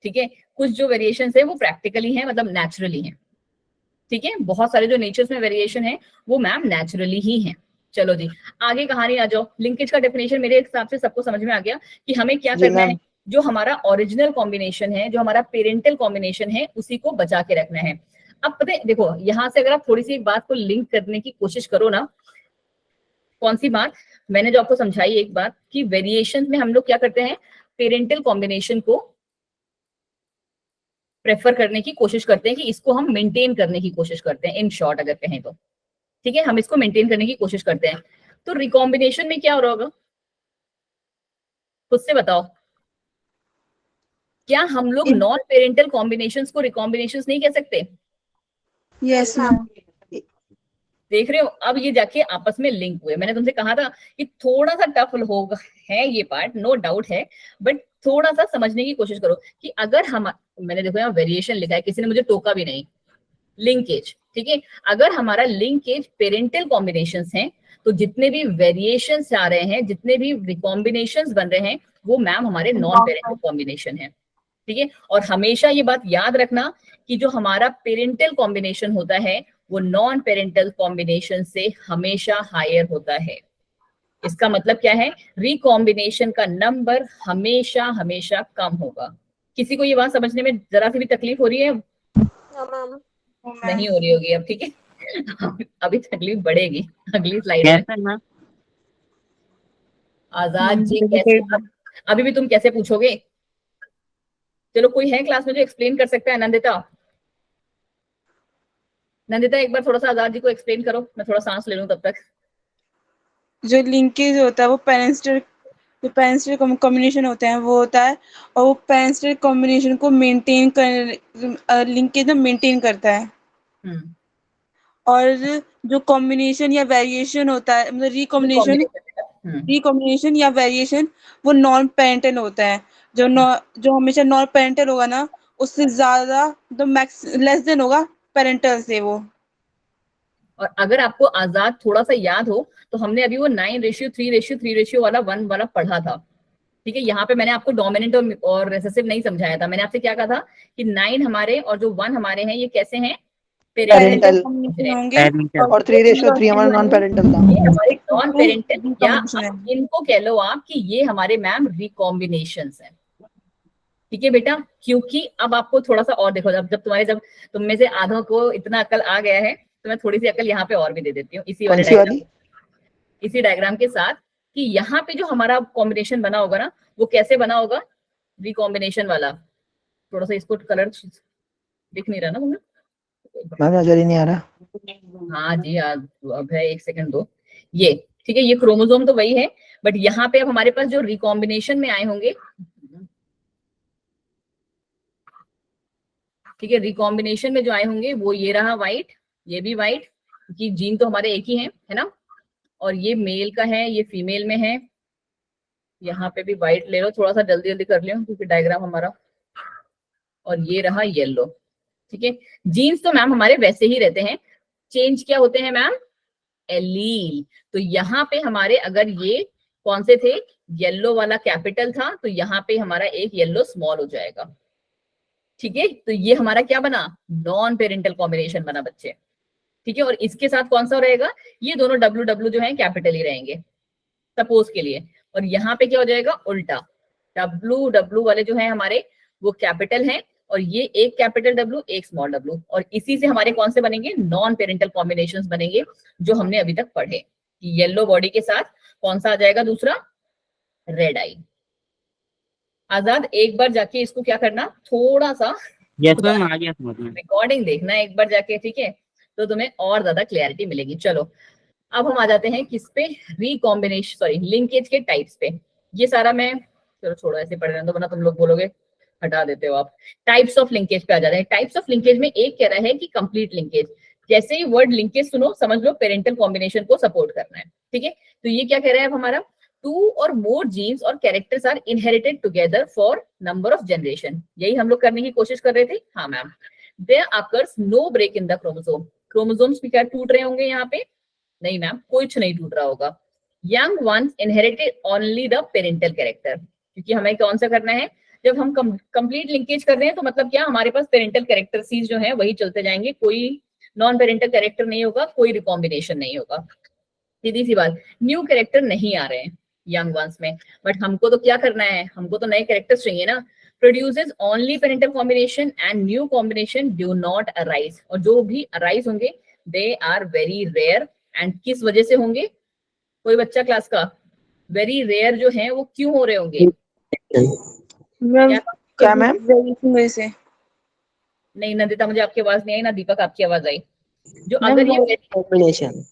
ठीक है। कुछ जो वेरिएशन है वो प्रैक्टिकली हैं, मतलब नेचुरली हैं, ठीक है, बहुत सारे जो नेचर्स में वेरिएशन है वो मैम नेचुरली ही है। चलो जी आगे कहानी आ जाओ। लिंकेज का डेफिनेशन मेरे हिसाब से सबको समझ में आ गया कि हमें क्या जी करना है, मैम। जो हमारा ओरिजिनल कॉम्बिनेशन है, जो हमारा पेरेंटल कॉम्बिनेशन है, उसी को बचा के रखना है। अब पता है देखो यहां से अगर आप थोड़ी सी एक बात को लिंक करने की कोशिश करो ना, कौन सी बात, मैंने जो आपको समझाई एक बात कि वेरिएशन में हम लोग क्या करते हैं, पेरेंटल कॉम्बिनेशन को प्रेफर करने की कोशिश करते हैं कि इसको हम मेंटेन करने की कोशिश करते हैं, इन शॉर्ट अगर कहें तो। ठीक है, हम इसको मेंटेन करने की कोशिश करते हैं। तो रिकॉम्बिनेशन में क्या हो रहा होगा, खुद से बताओ, क्या हम लोग नॉन पेरेंटल कॉम्बिनेशंस को रिकॉम्बिनेशंस नहीं कह सकते? Yes ma'am. देख रहे हो, अब ये जाके आपस में लिंक हुए। मैंने तुमसे कहा था कि थोड़ा सा टफ होगा है ये पार्ट, नो डाउट है, बट थोड़ा सा समझने की कोशिश करो कि अगर हम, मैंने देखो यहाँ वेरिएशन लिखा है, किसी ने मुझे टोका भी नहीं, लिंकेज, ठीक है, अगर हमारा लिंकेज पेरेंटल कॉम्बिनेशंस हैं तो जितने भी वेरिएशंस आ रहे हैं, जितने भी रिकॉम्बिनेशंस बन रहे हैं, वो मैम हमारे नॉन पेरेंटल कॉम्बिनेशन है। ठीक है, और हमेशा ये बात याद रखना कि जो हमारा पेरेंटल कॉम्बिनेशन होता है वो नॉन पेरेंटल कॉम्बिनेशन से हमेशा हायर होता है। इसका मतलब क्या है, रिकॉम्बिनेशन का नंबर हमेशा हमेशा कम होगा। किसी को ये बात समझने में जरा सी भी तकलीफ हो रही है? मैम नहीं हो रही होगी अब, ठीक है। अभी तकलीफ बढ़ेगी अगली स्लाइड में। कैसे ना? आजाद जी कैसे, अभी भी तुम कैसे पूछोगे? चलो कोई है क्लास में जो एक्सप्लेन कर सकता है? नंदिता, नंदिता एक बार थोड़ा सा आजाद जी को एक्सप्लेन करो, मैं थोड़ा सांस ले लूं तब तक। जो लिंकेज होता है वो पेरेंटल कॉम्बिनेशन होते हैं वो होता है, और वो पेरेंटल कॉम्बिनेशन को मेंटेन कर, लिंकेज में मेंटेन करता है। हम्म, और जो कॉम्बिनेशन या वेरिएशन होता है, मतलब रिकॉम्बिनेशन या वेरिएशन, वो नॉन पेरेंटल होता है। जो हमेशा नॉन पेरेंटल होगा ना, उससे ज्यादा तो मैक्स लेस देन होगा पेरेंटल से वो। और अगर आपको आजाद थोड़ा सा याद हो तो हमने अभी वो 9:3:3:3 वाला 1 वाला पढ़ा था। ठीक है, यहाँ पे मैंने आपको डोमिनेंट और रिसेसिव नहीं समझाया था। मैंने आपसे क्या कहा था कि 9 हमारे और जो 1 हमारे हैं ये कैसे हैं, पेरेंटल पेरेंटल। होंगे। Parental। और 3:3 हमारा नॉन पेरेंटल था। ये हमारे नॉन पेरेंटल, या Recombination है। इनको कह लो आप कि ये हमारे मैम रिकॉम्बिनेशंस हैं। ठीक है बेटा, क्योंकि अब आपको थोड़ा सा और देखो, जब तुम में से आधों को इतना अकल आ गया है तो मैं थोड़ी सी अकल यहाँ पे और भी दे देती हूँ कौन सी वाली? इसी डायग्राम के साथ, कि यहाँ पे जो हमारा कॉम्बिनेशन बना होगा ना वो कैसे बना होगा, रिकॉम्बिनेशन वाला। थोड़ा सा इसको कलर दिख नहीं रहा ना तुम्हें? मैम नजर ही नहीं आ रहा। हाँ जी, अब है, एक सेकंड दो। ये ठीक है, ये क्रोमोसोम तो वही है, बट यहाँ पे अब हमारे पास जो रिकॉम्बिनेशन में आए होंगे, ठीक है, रिकॉम्बिनेशन में जो आए होंगे वो ये रहा व्हाइट, ये भी व्हाइट, क्योंकि जीन तो हमारे एक ही है ना, और ये मेल का है, ये फीमेल में है। यहाँ पे भी व्हाइट ले लो, थोड़ा सा जल्दी जल्दी कर लियो क्योंकि डायग्राम हमारा, और ये रहा येलो। ठीक है, जीन्स तो मैम हमारे वैसे ही रहते हैं, चेंज क्या होते हैं मैम, एलील। तो यहाँ पे हमारे अगर ये कौन से थे, येलो वाला कैपिटल था, तो यहाँ पे हमारा एक येलो स्मॉल हो जाएगा। ठीक है, तो ये हमारा क्या बना, नॉन पेरेंटल कॉम्बिनेशन बना बच्चे। ठीक है, और इसके साथ कौन सा रहेगा, ये दोनों डब्ल्यू डब्ल्यू जो है कैपिटल ही रहेंगे सपोज के लिए, और यहाँ पे क्या हो जाएगा, उल्टा, डब्ल्यू डब्ल्यू वाले जो है हमारे वो कैपिटल हैं, और ये एक कैपिटल डब्ल्यू एक स्मॉल डब्ल्यू, और इसी से हमारे कौन से बनेंगे, नॉन पेरेंटल कॉम्बिनेशंस बनेंगे, जो हमने अभी तक पढ़े। येलो बॉडी के साथ कौन सा आ जाएगा दूसरा, रेड आई। आजाद एक बार जाके इसको क्या करना, थोड़ा सा यस मैम, आ गया समझ में। रिकॉर्डिंग देखना एक बार जाके, ठीक है, तो तुम्हें और ज्यादा क्लैरिटी मिलेगी। चलो अब हम आ जाते हैं किस पे, रिकॉम्बिनेशन, सॉरी लिंकेज के टाइप्स पे। ये सारा मैं, चलो छोड़ो ऐसे पढ़ रहे, तो बना तुम लोग बोलोगे हटा देते हो आप। टाइप्स ऑफ लिंकेज पे आ जाते हैं। टाइप्स ऑफ लिंकेज में एक कह रहा है कि कंप्लीट लिंकेज, जैसे ही वर्ड लिंकेज सुनो समझ लो पेरेंटल कॉम्बिनेशन को सपोर्ट करना है। ठीक है, तो ये क्या कह रहा है अब हमारा, 2 और मोर जीन्स और characters are inherited together for number of generation. यही हम लोग करने की कोशिश कर रहे थे। हाँ ma'am, there occurs no break in the chromosome. Chromosomes भी क्या टूट रहे होंगे यहाँ पे, नहीं मैम कुछ नहीं टूट रहा होगा। Young ones inherited only the parental character, क्योंकि हमें कौन सा करना है, जब हम कंप्लीट लिंकेज कर रहे हैं तो मतलब क्या, हमारे पास पेरेंटल कैरेक्टर सीज जो है वही चलते जाएंगे, कोई नॉन पेरेंटल कैरेक्टर नहीं होगा, कोई रिकॉम्बिनेशन नहीं होगा। सीधी सी बात, न्यू कैरेक्टर नहीं आ रहे हैं यंग वंस में, बट हमको तो क्या करना है, हमको तो नए कैरेक्टर्स चाहिए ना। Produces only parental combination and new combination do not arise, और जो भी अराइज होंगे they are very rare. And किस वजह से होंगे, कोई बच्चा क्लास का, वेरी रेयर जो है वो क्यों हो रहे होंगे? मैम क्या मैम? वेरिएशन वजह से। नहीं नंदिता, मुझे आपकी आवाज नहीं आई ना, दीपक आपकी आवाज आई। जो मैम अगर ये पॉपुलेशन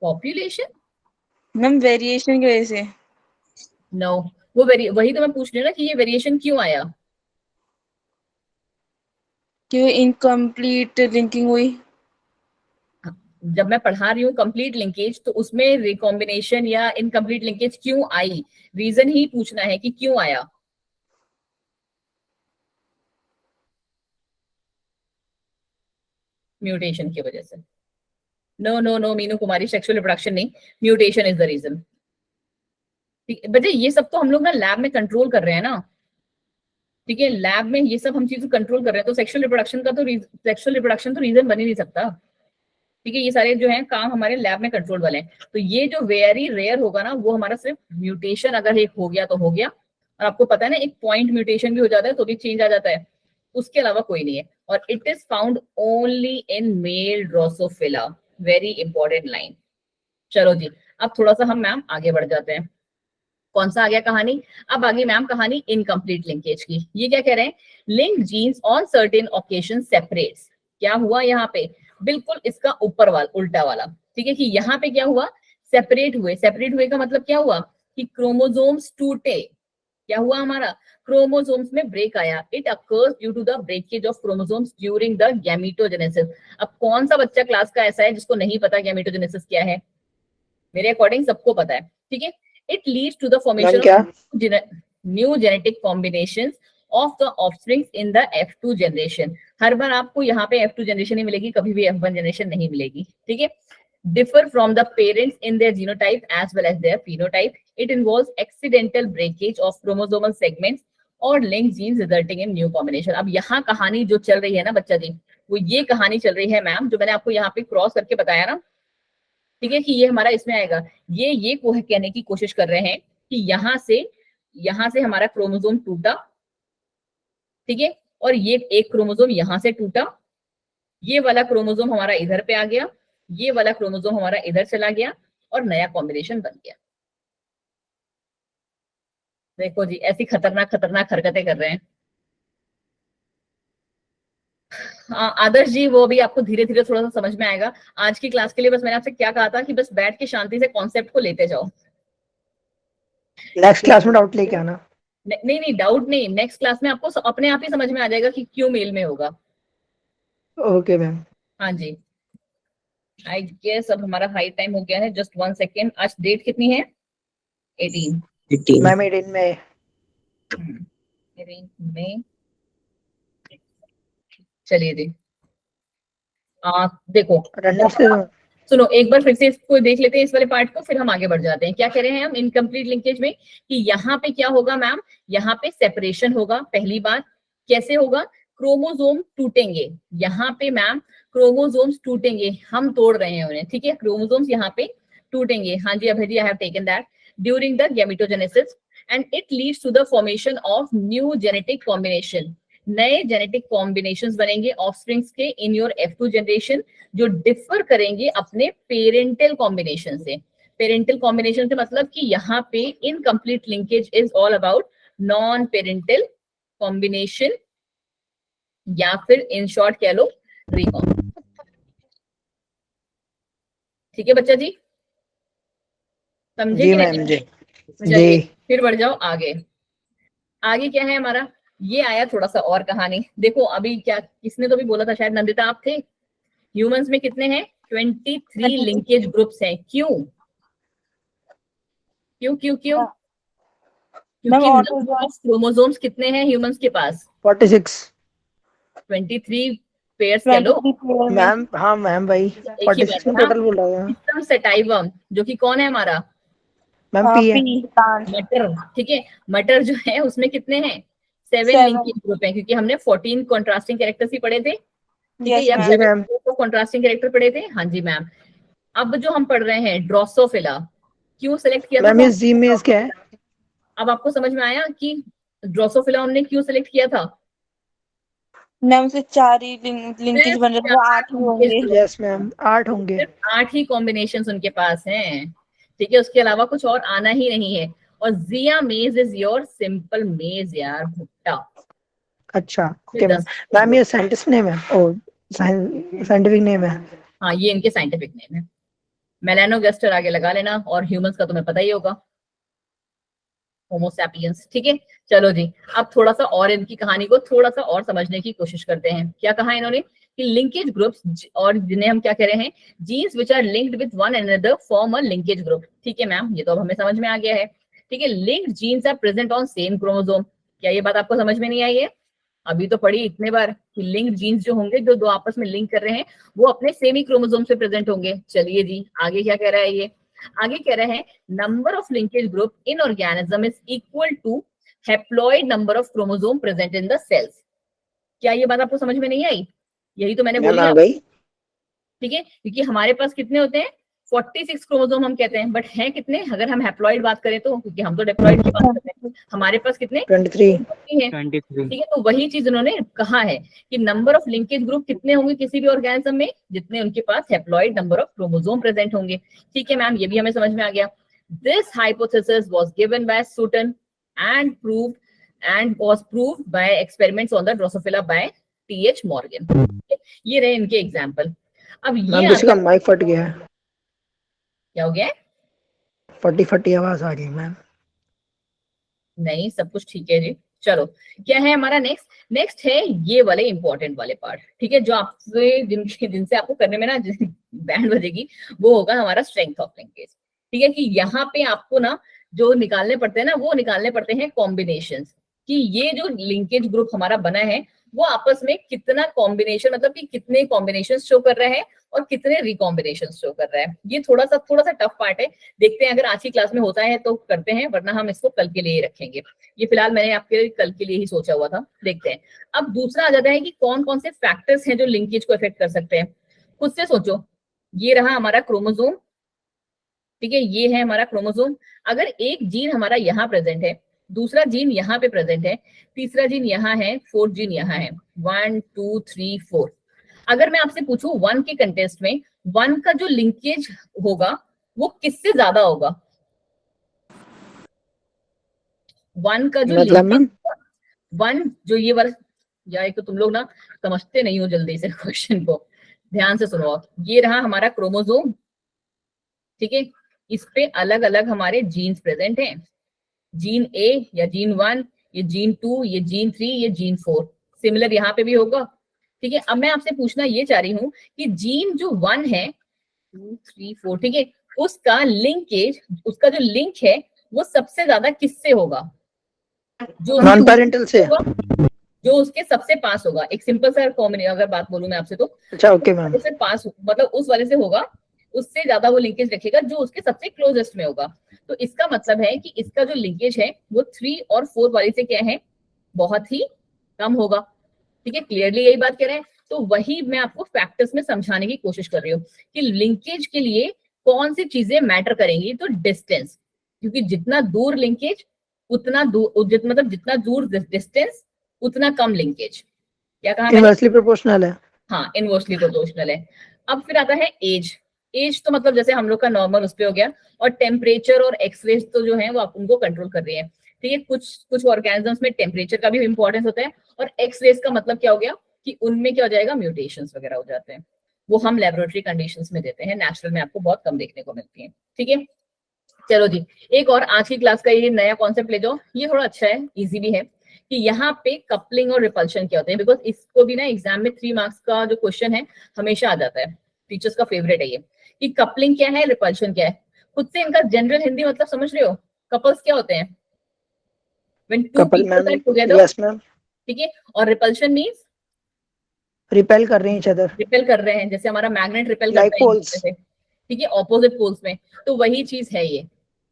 पॉपुलेशन, मैम वेरिएशन की वजह से। नो, वो वही तो मैं पूछ रही हूँ ना कि ये वेरिएशन क्यों आया। क्यों इनकम्प्लीट लिंकिंग हुई। जब मैं पढ़ा रही हूँ कंप्लीट लिंकेज, तो उसमें रिकॉम्बिनेशन या इनकम्प्लीट लिंकेज क्यों आई, रीजन ही पूछना है कि क्यों आया। म्यूटेशन की वजह से। नो नो नो मीनू कुमारी, सेक्सुअल रिप्रोडक्शन नहीं, म्यूटेशन इज द रीजन। बच्चे ये सब तो हम लोग ना लैब में कंट्रोल कर रहे हैं ना, ठीक है, लैब में ये सब हम चीजें कंट्रोल कर रहे हैं, तो सेक्सुअल रिप्रोडक्शन का तो सेक्सुअल रिप्रोडक्शन तो रीजन बन ही नहीं सकता, ठीक है। ये सारे जो है काम हमारे लैब में कंट्रोल वाले हैं। तो ये जो वेरी रेयर होगा ना, वो हमारा सिर्फ म्यूटेशन अगर एक हो गया तो हो गया, और आपको पता है ना एक पॉइंट म्यूटेशन भी हो जाता है तो भी चेंज आ जाता है, उसके अलावा कोई नहीं है। और it is found only in male Drosophila, very important line. चलो जी, अब थोड़ा सा हम मैम आगे बढ़ जाते हैं। कौन सा आ गया कहानी, अब आगे मैम कहानी इनकम्प्लीट लिंकेज की। ये क्या कह रहे हैं, link genes on certain occasion separates. क्या हुआ यहाँ पे, बिल्कुल इसका ऊपर वाला उल्टा वाला, ठीक है, कि यहाँ पे क्या हुआ, सेपरेट हुए। सेपरेट हुए का मतलब क्या हुआ कि क्रोमोसोम्स टूटे। क्या हुआ हमारा, क्रोमोसोम्स में ब्रेक आया। It occurs due to the breakage of chromosomes during the gametogenesis. अब कौन सा बच्चा क्लास का ऐसा है जिसको नहीं पता गैमीटोजेनेसिस क्या है? मेरे अकॉर्डिंग सबको पता है, ठीक है। It leads to the formation क्या? Of new genetic combinations of the offsprings in the F2 generation. हर बार आपको यहाँ पे F2 जनरेशन ही मिलेगी, कभी भी F1 जनरेशन नहीं मिलेगी, ठीक है। differ from the parents in their genotype as well as their phenotype. It involves accidental breakage of chromosomal segments और link genes resulting in new combination. अब यहाँ कहानी जो चल रही है ना बच्चा जी, वो ये कहानी चल रही है मैम, जो मैंने आपको यहाँ पे क्रॉस करके बताया ना, ठीक है, कि ये हमारा इसमें आएगा। ये को कहने की कोशिश कर रहे हैं कि यहाँ से हमारा क्रोमोसोम टूटा, ठीक है, और ये एक क्रोमोसोम यहाँ से टूटा, ये वाला क्रोमोसोम हमारा इधर पे आ गया, ये वाला क्रोमोसोम हमारा इधर चला गया और नया कॉम्बिनेशन बन गया। देखो जी, ऐसी खतरनाक खतरनाक हरकतें कर रहे हैं। आदर्श जी, वो भी आपको धीरे धीरे थोड़ा सा समझ में आएगा। आज की क्लास के लिए बस मैंने आपसे क्या कहा था कि बस बैठ के शांति से कॉन्सेप्ट को लेते जाओ। नेक्स्ट क्लास में डाउट लेके आना। नहीं नहीं, डाउट नहीं, नेक्स्ट क्लास में आपको अपने आप ही समझ में आ जाएगा कि क्यों मेल में होगा। Okay ma'am. हाँ जी, आई गेस अब हमारा हाई टाइम हो गया है। जस्ट 1 सेकेंड, आज डेट कितनी है? 18 मैम 18 में। 18 में। चलिए जी, देखो अटेंडेंस दे दो। सुनो एक बार फिर से इसको देख लेते हैं, इस वाले पार्ट को, फिर हम आगे बढ़ जाते हैं। क्या कह रहे हैं हम इनकम्प्लीट लिंकेज में, कि यहाँ पे क्या होगा मैम, यहाँ पे सेपरेशन होगा। पहली बात, कैसे होगा, क्रोमोसोम टूटेंगे। यहाँ पे मैम क्रोमोसोम्स टूटेंगे, हम तोड़ रहे हैं उन्हें, ठीक है, क्रोमोसोम्स यहाँ पे टूटेंगे। हाँ जी Abhay ji, I have taken that. During the gametogenesis and it leads to the formation of new genetic combination. नए जेनेटिक कॉम्बिनेशंस बनेंगे ऑफस्प्रिंग्स के इन योर F2 जनरेशन, जो डिफर करेंगे अपने पेरेंटल कॉम्बिनेशन से। पेरेंटल कॉम्बिनेशन से मतलब कि यहाँ पे incomplete linkage is all about non parental combination, या फिर इन शॉर्ट कह लो रिकॉम। ठीक है बच्चा जी, समझे जी कि मैम नहीं? जी। चलिए जी। फिर बढ़ जाओ आगे। आगे क्या है हमारा, ये आया थोड़ा सा और कहानी। देखो अभी क्या, किसने तो भी बोला था, शायद नंदिता आप थे, ह्यूमंस में कितने हैं? 23 लिंकेज ग्रुप्स हैं। क्यों क्यों क्यों क्यों? क्योंकि नंबर ऑफ क्रोमोसोम्स कितने हैं ह्यूमंस के पास? 46 23 पेयर्स कह लो। मैम। हाँ मैम भाई, एक ही 46 बात है में हाँ। टोटल बोल रहा था सिस्टम सेटाइवम, जो कि कौन है हमारा? मैम। पी है। मटर, ठीक है। मटर जो है उसमें कितने हैं? 7 लिंकेज ग्रुप हैं, क्योंकि हमने 14 कॉन्ट्रास्टिंग कैरेक्टर्स ही पढ़े थे, ठीक है, Yes, ये ma'am. जी मैम। कॉन्ट्रास्टिंग कैरेक्टर पढ़े थे, हाँ जी मैम। अब जो हम पढ़ रहे हैं ड्रोसोफिला, क्यों सेलेक्ट किया था? मैम ये जी मेज क्या है? अब आपको समझ में आया कि ड्रोसोफिला उन्होंने क्यों सेलेक्ट किया था? मैम से 4 ही लिंकेज बन रहे हैं, वो 8 ही होंगे। यस मैम 8 होंगे। सिर्फ 8 ही कॉम्बिनेशंस उनके पास हैं, ठीक है, उसके अलावा कुछ और आना ही नहीं है। और जिया मेज इज योर सिंपल मेज यार, भुट्टा। अच्छा ओके मैम। मैम ये साइंटिस्ट नेम है, ओ साइंटिफिक नेम है। हाँ, ये इनके साइंटिफिक नेम है। मेलानोगास्टर आगे लगा लेना, और ह्यूमंस का तुम्हें पता ही होगा, होमो सैपियंस। ठीक है, चलो जी, अब थोड़ा सा और इनकी कहानी को थोड़ा सा और समझने की कोशिश करते हैं। क्या कहा इन्होंने कि लिंकेज ग्रुप्स, और जिन्हें हम क्या कह रहे हैं, genes which are linked with one another form a linkage group. ठीक है मैम, ये तो अब हमें समझ में आ गया है। ठीक है, linked genes are present on same chromosome. क्या ये बात आपको समझ में नहीं आई है? अभी तो पढ़ी इतने बार कि लिंक्ड जीन्स जो होंगे, जो दो आपस में लिंक कर रहे हैं, वो अपने सेम ही क्रोमोसोम से प्रेजेंट होंगे। चलिए जी, आगे क्या कह रहा है ये? आगे कह रहे हैं number of linkage group in organism is equal to haploid number of chromosome present in the cells. क्या ये बात आपको समझ में नहीं आई? यही तो मैंने मैम बोली आ आप। गई। ठीक है, क्योंकि हमारे पास कितने होते हैं? 46 क्रोमोसोम हम कहते हैं, बट हैं कितने अगर हम हैप्लॉइड बात करें तो? क्योंकि हम तो डिप्लॉइड की बात करते हैं। हमारे पास कितने? 23। 23 हैं। 23। ठीक है, तो वही चीज उन्होंने कहा है कि नंबर ऑफ लिंकेज ग्रुप कितने होंगे किसी भी ऑर्गेनिज्म में, जितने उनके पास haploid number of chromosome present होंगे। ठीक है मैम, ये भी हमें समझ में आ गया। This hypothesis was given by Sutton and was proved by experiments on the drosophila by T H Morgan. ये रहे इनके एग्जांपल। अब ये मैम किसी का माइक फट गया है, क्या हो गया है? फटी आवाज आ गई मैम। नहीं, सब कुछ ठीक है जी। चलो, क्या है हमारा नेक्स्ट है ये वाले इंपॉर्टेंट वाले पार्ट। ठीक है, जो आपसे जिनसे आपको करने में ना बैंड बजेगी, वो होगा हमारा स्ट्रेंथ ऑफ लिंकेज। ठीक है, कि यहाँ पे आपको ना जो निकालने पड़ते हैं ना, वो निकालने पड़ते हैं कॉम्बिनेशंस, कि ये जो लिंकेज ग्रुप हमारा बना है वो आपस में कितना कॉम्बिनेशन, मतलब कि कितने कॉम्बिनेशन शो कर रहा है और कितने रिकॉम्बिनेशन शो कर रहा है। ये थोड़ा सा टफ पार्ट है। देखते हैं, अगर आज की क्लास में होता है तो करते हैं, वरना हम इसको कल के लिए ही रखेंगे। ये फिलहाल मैंने आपके कल के लिए ही सोचा हुआ था। देखते हैं। अब दूसरा आ जाता है कि कौन कौन से फैक्टर्स हैं जो लिंकेज को इफेक्ट कर सकते हैं। खुद से सोचो, ये रहा हमारा क्रोमोसोम। ठीक है, ये है हमारा क्रोमोसोम। अगर एक जीन हमारा यहाँ प्रेजेंट है, दूसरा जीन यहाँ पे प्रेजेंट है, तीसरा जीन यहाँ है, फोर्थ जीन यहाँ है, 1 2 3 4। अगर मैं आपसे पूछूं 1 के कंटेस्ट में 1 का जो लिंकेज होगा वो किससे ज्यादा होगा? 1 का जो मतलब मैम 1 जो ये वाला, या एक तो तुम लोग ना समझते नहीं हो जल्दी से क्वेश्चन को, ध्यान से सुनो आप। ये रहा हमारा क्रोमोसोम। ठीक है, इस पे अलग अलग हमारे जीन्स प्रेजेंट हैं, जीन ए या जीन 1, ये जीन 2, ये जीन 3, ये जीन 4। सिमिलर यहाँ पे भी होगा। ठीक है, अब मैं आपसे पूछना ये चाह रही हूँ कि जीन जो 1 है, 2 3 4, ठीक है, उसका लिंकेज, उसका जो लिंक है वो सबसे ज्यादा किससे होगा? जो नॉन पेरेंटल से। जो उसके सबसे पास होगा। एक सिंपल सा कॉम्बिनेशन अगर बात बोलूं मैं आपसे तो, अच्छा ओके मैम। से पास मतलब उस वाले से होगा, उससे ज्यादा वो लिंकेज रखेगा जो उसके सबसे क्लोजेस्ट में होगा। तो इसका मतलब है कि इसका जो लिंकेज है वो 3 और 4 वाले से क्या है, बहुत ही कम होगा। ठीक है, क्लियरली यही बात कह रहे हैं। तो वही मैं आपको फैक्टर्स में समझाने की कोशिश कर रही हूँ कि लिंकेज के लिए कौन सी चीजें मैटर करेंगी। तो डिस्टेंस, क्योंकि जितना दूर लिंकेज उतना दूर, मतलब जितना दूर डिस्टेंस उतना कम लिंकेज। क्या कहा मैंने? इनवर्सली प्रोपोर्शनल है। हाँ, इनवर्सली प्रोपोर्शनल है। अब फिर आता है एज। एज तो मतलब जैसे हम लोग का नॉर्मल उस पे हो गया, और टेम्परेचर और एक्सरेज तो जो है वो आप उनको कंट्रोल कर रही है। ठीक है, कुछ ऑर्गेनिजम्स में टेम्परेचर का भी इंपॉर्टेंस होता है, और एक्सरेज का मतलब क्या हो गया कि उनमें क्या हो जाएगा, म्यूटेशंस वगैरह हो जाते हैं। वो हम लेबोरेटरी कंडीशंस में देते हैं, नेचुरल में आपको बहुत कम देखने को मिलती है। ठीक है, चलो जी, एक और आज की क्लास का ये नया कॉन्सेप्ट ले जाओ। ये थोड़ा अच्छा है, इजी भी है, कि यहाँ पे कपलिंग और रिपल्शन क्या होते हैं। बिकॉज इसको भी ना एग्जाम में 3 मार्क्स का जो क्वेश्चन है हमेशा आ जाता है, टीचर्स का फेवरेट है ये, कि कपलिंग क्या है, रिपल्शन क्या है। खुद से इनका जनरल हिंदी मतलब समझ रहे हो? कपल्स क्या होते हैं? When two couple peoples ma'am. Are together. Yes ma'am. ठीक है, और रिपल्शन मींस रिपेल कर रहे हैं ईच अदर। रिपेल कर रहे हैं, जैसे हमारा मैग्नेट रिपेल लाइक करता है एक पोल्स। दूसरे से। ठीक है, ऑपोजिट पोल्स में। तो वही चीज है ये।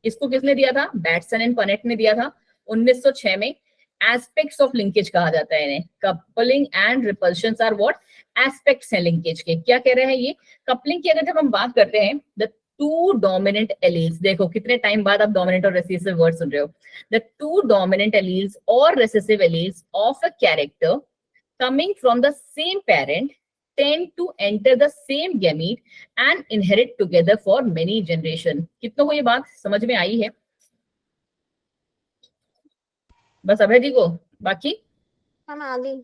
इसको किसने दिया था? बैटसन एंड पनेट ने दिया था 1906 में। एस्पेक्ट्स ऑफ लिंकेज कहा जाता है इन्हें। Coupling and repulsion are what? Aspects हैं लिंकेज के। क्या कह रहे हैं ये, कपलिंग की अगर जब हम बात करते हैं, द टू डोमिनेंट एलील्स, देखो कितने टाइम बाद आप डोमिनेंट और रिसेसिव वर्ड सुन रहे हो, द टू डोमिनेंट एलील्स और recessive alleles of a character coming from the same parent tend to enter the same gamete and inherit together for many generation। कितनों को ये बात समझ में आई है? बस अभय जी को, बाकी हम आगे।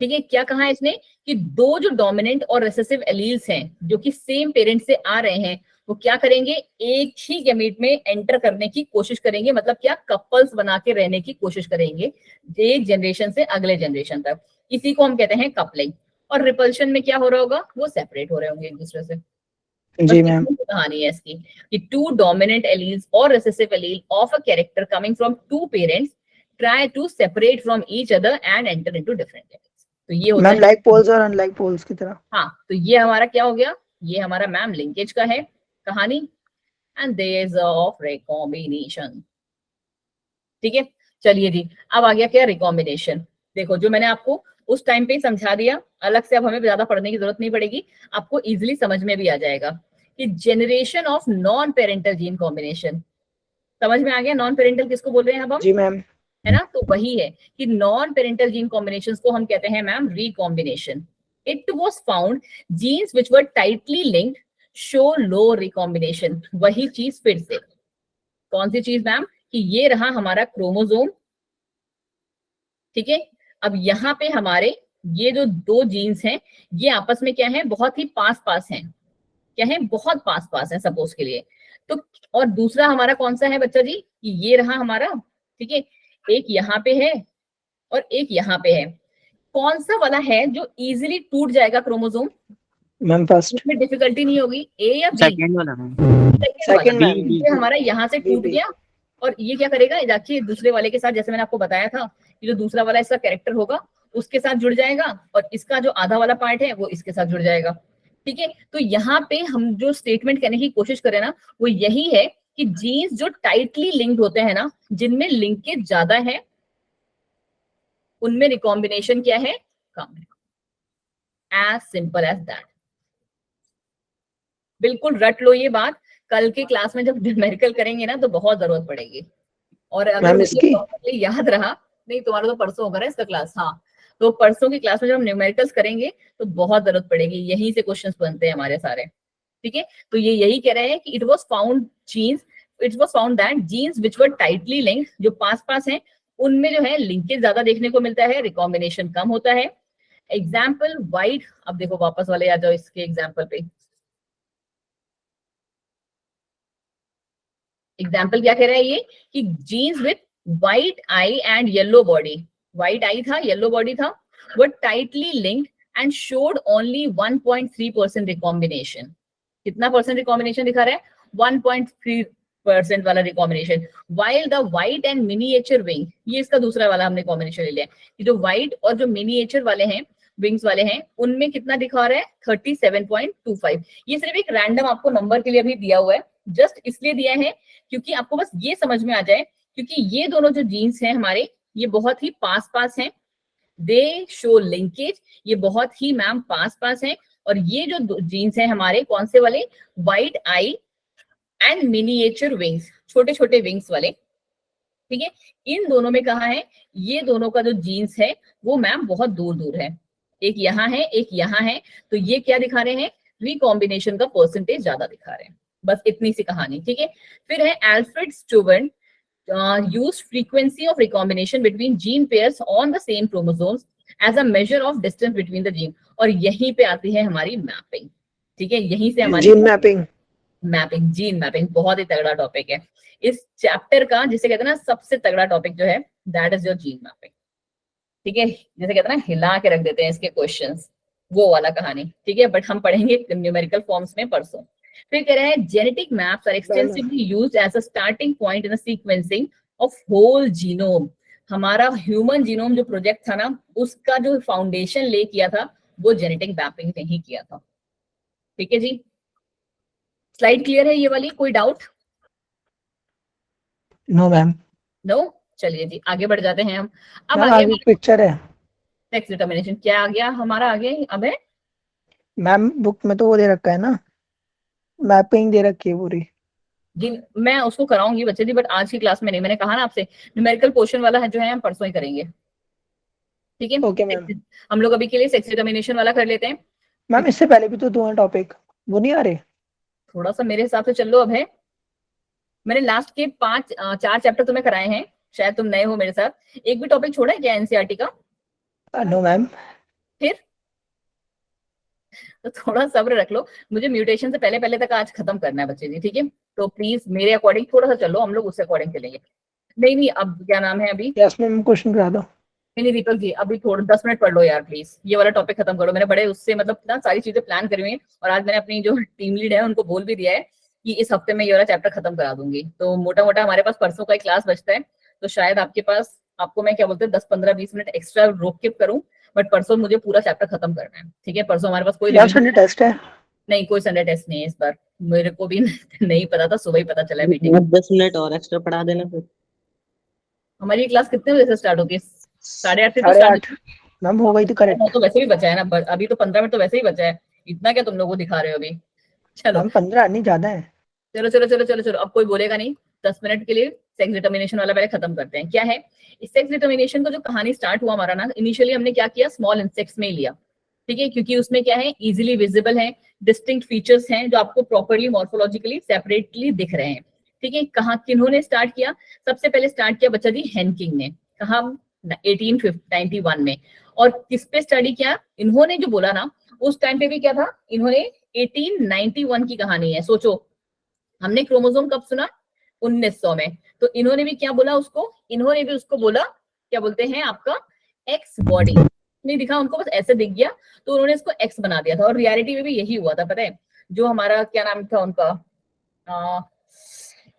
ठीक है। क्या कहा है इसने कि दो जो डोमिनेंट और रिसेसिव एलील्स हैं जो कि सेम पेरेंट से आ रहे हैं, वो क्या करेंगे, एक ही गैमीट में एंटर करने की कोशिश करेंगे, मतलब क्या, कपल्स बना के रहने की कोशिश करेंगे एक जनरेशन से अगले जनरेशन तक। इसी को हम कहते हैं कपलिंग। और रिपल्शन में क्या हो रहा होगा, वो सेपरेट हो रहे होंगे एक दूसरे से। जी मैम। कहानी है इसकी कि टू डोमिनेंट एलील्स और recessive allele of a character coming from two parents try to separate from each other and enter into different gametes. तो ये होता मैम है लाइक पोल्स और अनलाइक पोल्स की तरह। हाँ, तो ये हमारा क्या हो गया, ये हमारा मैम लिंकेज का है कहानी, and there is of recombination. ठीक है, चलिए जी, अब आ गया क्या, रिकॉम्बिनेशन। देखो जो मैंने आपको उस टाइम पे समझा दिया, अलग से अब हमें ज्यादा पढ़ने की जरूरत नहीं पड़ेगी, आपको इजीली समझ में भी आ जाएगा कि generation of non parental gene combination. समझ में आ गया नॉन पेरेंटल किसको बोल रहे हैं अब हम, जी मैम। है ना? तो वही है कि नॉन पेरेंटल जीन कॉम्बिनेशंस को हम कहते हैं ma'am recombination. It was found genes which were tightly linked show low recombination. वही चीज फिर से, कौन सी चीज मैम, कि ये रहा हमारा क्रोमोसोम, ठीक है। अब यहाँ पे हमारे ये जो दो जीन्स हैं, ये आपस में क्या है, बहुत ही पास पास हैं। क्या है, बहुत पास पास है सपोज के लिए। तो और दूसरा हमारा कौन सा है बच्चा जी, कि ये रहा हमारा, ठीक है, एक यहाँ पे है और एक यहाँ पे है। कौन सा वाला है जो इजीली टूट जाएगा क्रोमोसोम, मैम फर्स्ट। इसमें डिफिकल्टी नहीं होगी, ए या बी? सेकंड वाला मैम। Second ma'am. बी। ये हमारा यहाँ से टूट गया और ये क्या करेगा, जाके दूसरे वाले के साथ, जैसे मैंने आपको बताया था कि जो दूसरा वाला इसका कैरेक्टर होगा उसके साथ जुड़ जाएगा और इसका जो आधा वाला पार्ट है वो इसके साथ जुड़ जाएगा। ठीक है, तो यहाँ पे हम जो स्टेटमेंट करने की कोशिश करें ना, वो यही है कि जीन्स जो टाइटली लिंक्ड होते हैं ना, जिनमें लिंकेज ज्यादा है, उनमें रिकॉम्बिनेशन क्या है, कम है। As simple as that. बिल्कुल रट लो ये बात, कल की क्लास में जब न्यूमेरिकल करेंगे ना तो बहुत जरूरत पड़ेगी। और अगर मैम मुझे इसकी properly याद रहा, नहीं तुम्हारा तो परसों होगा ना इसका क्लास, हाँ, तो परसों की क्लास में जब हम न्यूमेरिकल्स करेंगे तो बहुत जरूरत पड़ेगी, यहीं से क्वेश्चंस बनते हैं हमारे सारे। ठीक है, तो ये यही कह रहे हैं कि it was found that genes which were tightly linked, जो पास पास हैं, उनमें जो है लिंकेज ज्यादा देखने को मिलता है, रिकॉम्बिनेशन कम होता है। एग्जाम्पल वाइट, अब देखो वापस वाले आ जाओ इसके एग्जाम्पल पे। एग्जाम्पल क्या कह रहा है ये, कि genes with white eye and yellow body, white eye था, येलो बॉडी था, वो tightly linked and showed only 1.3% recombination. कितना परसेंट रिकॉम्बिनेशन दिखा रहा है, 1.3% वाला recombination. While the white and miniature wing, ये इसका दूसरा वाला हमने कॉम्बिनेशन ले लिया, कि जो व्हाइट और जो मिनिएचर वाले हैं, विंग्स वाले हैं, उनमें कितना दिखा रहा है, 37.25। ये सिर्फ एक रैंडम आपको नंबर के लिए अभी दिया हुआ है, जस्ट इसलिए दिया है क्योंकि आपको बस ये समझ में आ जाए, क्योंकि ये दोनों जो जीन्स हैं हमारे, ये बहुत ही पास पास हैं, दे शो लिंकेज, ये बहुत ही मैम पास पास हैं। और ये जो जीन्स हैं हमारे, कौन से वाले, white eye and miniature wings, छोटे छोटे विंग्स वाले, ठीक है, इन दोनों में कहा है, ये दोनों का जो जीन्स है वो मैम बहुत दूर दूर है, एक यहाँ है एक यहाँ है, तो ये क्या दिखा रहे हैं, रिकॉम्बिनेशन का परसेंटेज ज्यादा दिखा रहे हैं। बस इतनी सी कहानी, ठीक है। फिर है Alfred Stuart used frequency of recombination between gene pairs on the same chromosomes as a measure of distance between the gene। और यहीं पे आती है हमारी मैपिंग, ठीक है, यहीं से हमारी जीन मैपिंग। जीन मैपिंग बहुत ही तगड़ा टॉपिक है इस चैप्टर का, जिसे कहते हैं ना सबसे तगड़ा टॉपिक जो है, that is your gene mapping. ठीक है, जैसे कहते हैं ना हिला के रख देते हैं इसके क्वेश्चंस, वो वाला कहानी, ठीक है, बट हम पढ़ेंगे न्यूमेरिकल फॉर्म्स में परसों। फिर कह रहे हैं genetic maps are extensively used as a starting point in the sequencing of whole genome. हमारा ह्यूमन जीनोम जो प्रोजेक्ट था ना, उसका जो फाउंडेशन ले किया था वो जेनेटिक मैपिंग ने ही किया था। ठीक है जी, स्लाइड क्लियर है ये वाली, कोई डाउट? No ma'am. नो, चलिए जी आगे बढ़ जाते हैं हम। अब मैम आगे आगे पिक्चर है। सेक्स डिटर्मिनेशन क्या आ गया हमारा आगे, अब है मैम बुक में तो वो दे रखा है ना, मैपिंग दे रखी है पूरी। जी मैं उसको कराऊंगी बच्चे जी, बट आज की क्लास में नहीं, मैंने कहा ना आपसे न्यूमेरिकल पोर्शन वाला है जो है हम परसों ही करेंगे, ठीक ओके मैम। है। हम लोग अभी के लिए सेक्स डिटर्मिनेशन वाला कर लेते हैं। मैम इससे पहले भी तो 2 हैं टॉपिक, वो नहीं आ रहे? थोड़ा सा मेरे हिसाब से चल लो अब है, मैंने लास्ट के 4 चैप्टर तुम्हें कराए हैं, शायद तुम नए हो मेरे साथ, एक भी टॉपिक छोड़ा है क्या एनसीईआरटी का? No ma'am. फिर तो थोड़ा सब्र रख लो, मुझे म्यूटेशन से पहले पहले तक आज खत्म करना है बच्चे जी, ठीक है। तो प्लीज मेरे अकॉर्डिंग थोड़ा सा चलो, हम लोग उससे अकॉर्डिंग चलेंगे। नहीं नहीं, अब क्या नाम है अभी, यस मैम, क्वेश्चन करा दो। नहीं दीपक जी अभी थोड़ा 10 मिनट पढ़ लो यार प्लीज, ये वाला टॉपिक खत्म करो, मैंने बड़े उससे मतलब ना सारी चीजें प्लान करी हुई हैं, और आज मैंने अपनी जो टीम लीड है उनको बोल भी दिया है कि इस हफ्ते में ये वाला चैप्टर खत्म करा दूंगी। तो मोटा मोटा हमारे पास परसों का एक क्लास बचता है, तो शायद आपके पास, आपको मैं क्या बोलते हैं 10-15-20 मिनट एक्स्ट्रा रोक के करूं, बट परसों मुझे पूरा चैप्टर खत्म करना है, ठीक है। परसों हमारे पास कोई यार संडे टेस्ट है। नहीं, कोई संडे टेस्ट नहीं है इस बार, मेरे को भी नहीं पता था, सुबह ही पता चला है मीटिंग। 10 मिनट और एक्स्ट्रा पढ़ा देना फिर। हमारी क्लास कितने बजे से स्टार्ट होती है? 8:30 से तो 8:30 स्टार्ट। मैम, हो गई तो नौ करेक्ट। तो वैसे भी बचा है ना, अभी तो 15 मिनट तो वैसे ही बचा है, इतना क्या तुम लोगों को दिखा रहे हो अभी। चलो मैम 15 नहीं, ज्यादा है। चलो चलो चलो चलो चलो, अब कोई बोलेगा नहीं, 10 मिनट के लिए सेक्स डिटर्मिनेशन वाला पहले खत्म करते हैं। क्या है इस सेक्स डिटर्मिनेशन को, जो कहानी स्टार्ट हुआ हमारा ना, इनिशियली हमने क्या किया, स्मॉल इंसेक्ट्स में ही लिया, ठीक है, क्योंकि उसमें क्या है, इजिली विजिबल है, डिस्टिंक्ट फीचर्स हैं जो आपको प्रॉपरली मॉर्फोलॉजिकली सेपरेटली दिख रहे हैं, ठीक है। कहाँ किन्होंने स्टार्ट किया, सबसे पहले स्टार्ट किया बच्चा जी हेनकिंग ने, कहा 1891 में। और किस पे स्टडी किया इन्होंने, जो बोला ना उस टाइम पे भी क्या था, इन्होंने 1891 की कहानी है, सोचो हमने क्रोमोसोम कब सुना, 1900 में, तो इन्होंने भी क्या बोला उसको, इन्होंने भी उसको बोला, क्या बोलते हैं आपका, एक्स बॉडी। नहीं दिखा उनको, बस ऐसे दिख गया, तो उन्होंने इसको एक्स बना दिया था, और रियलिटी में भी यही हुआ था, पता है। जो हमारा क्या नाम था उनका,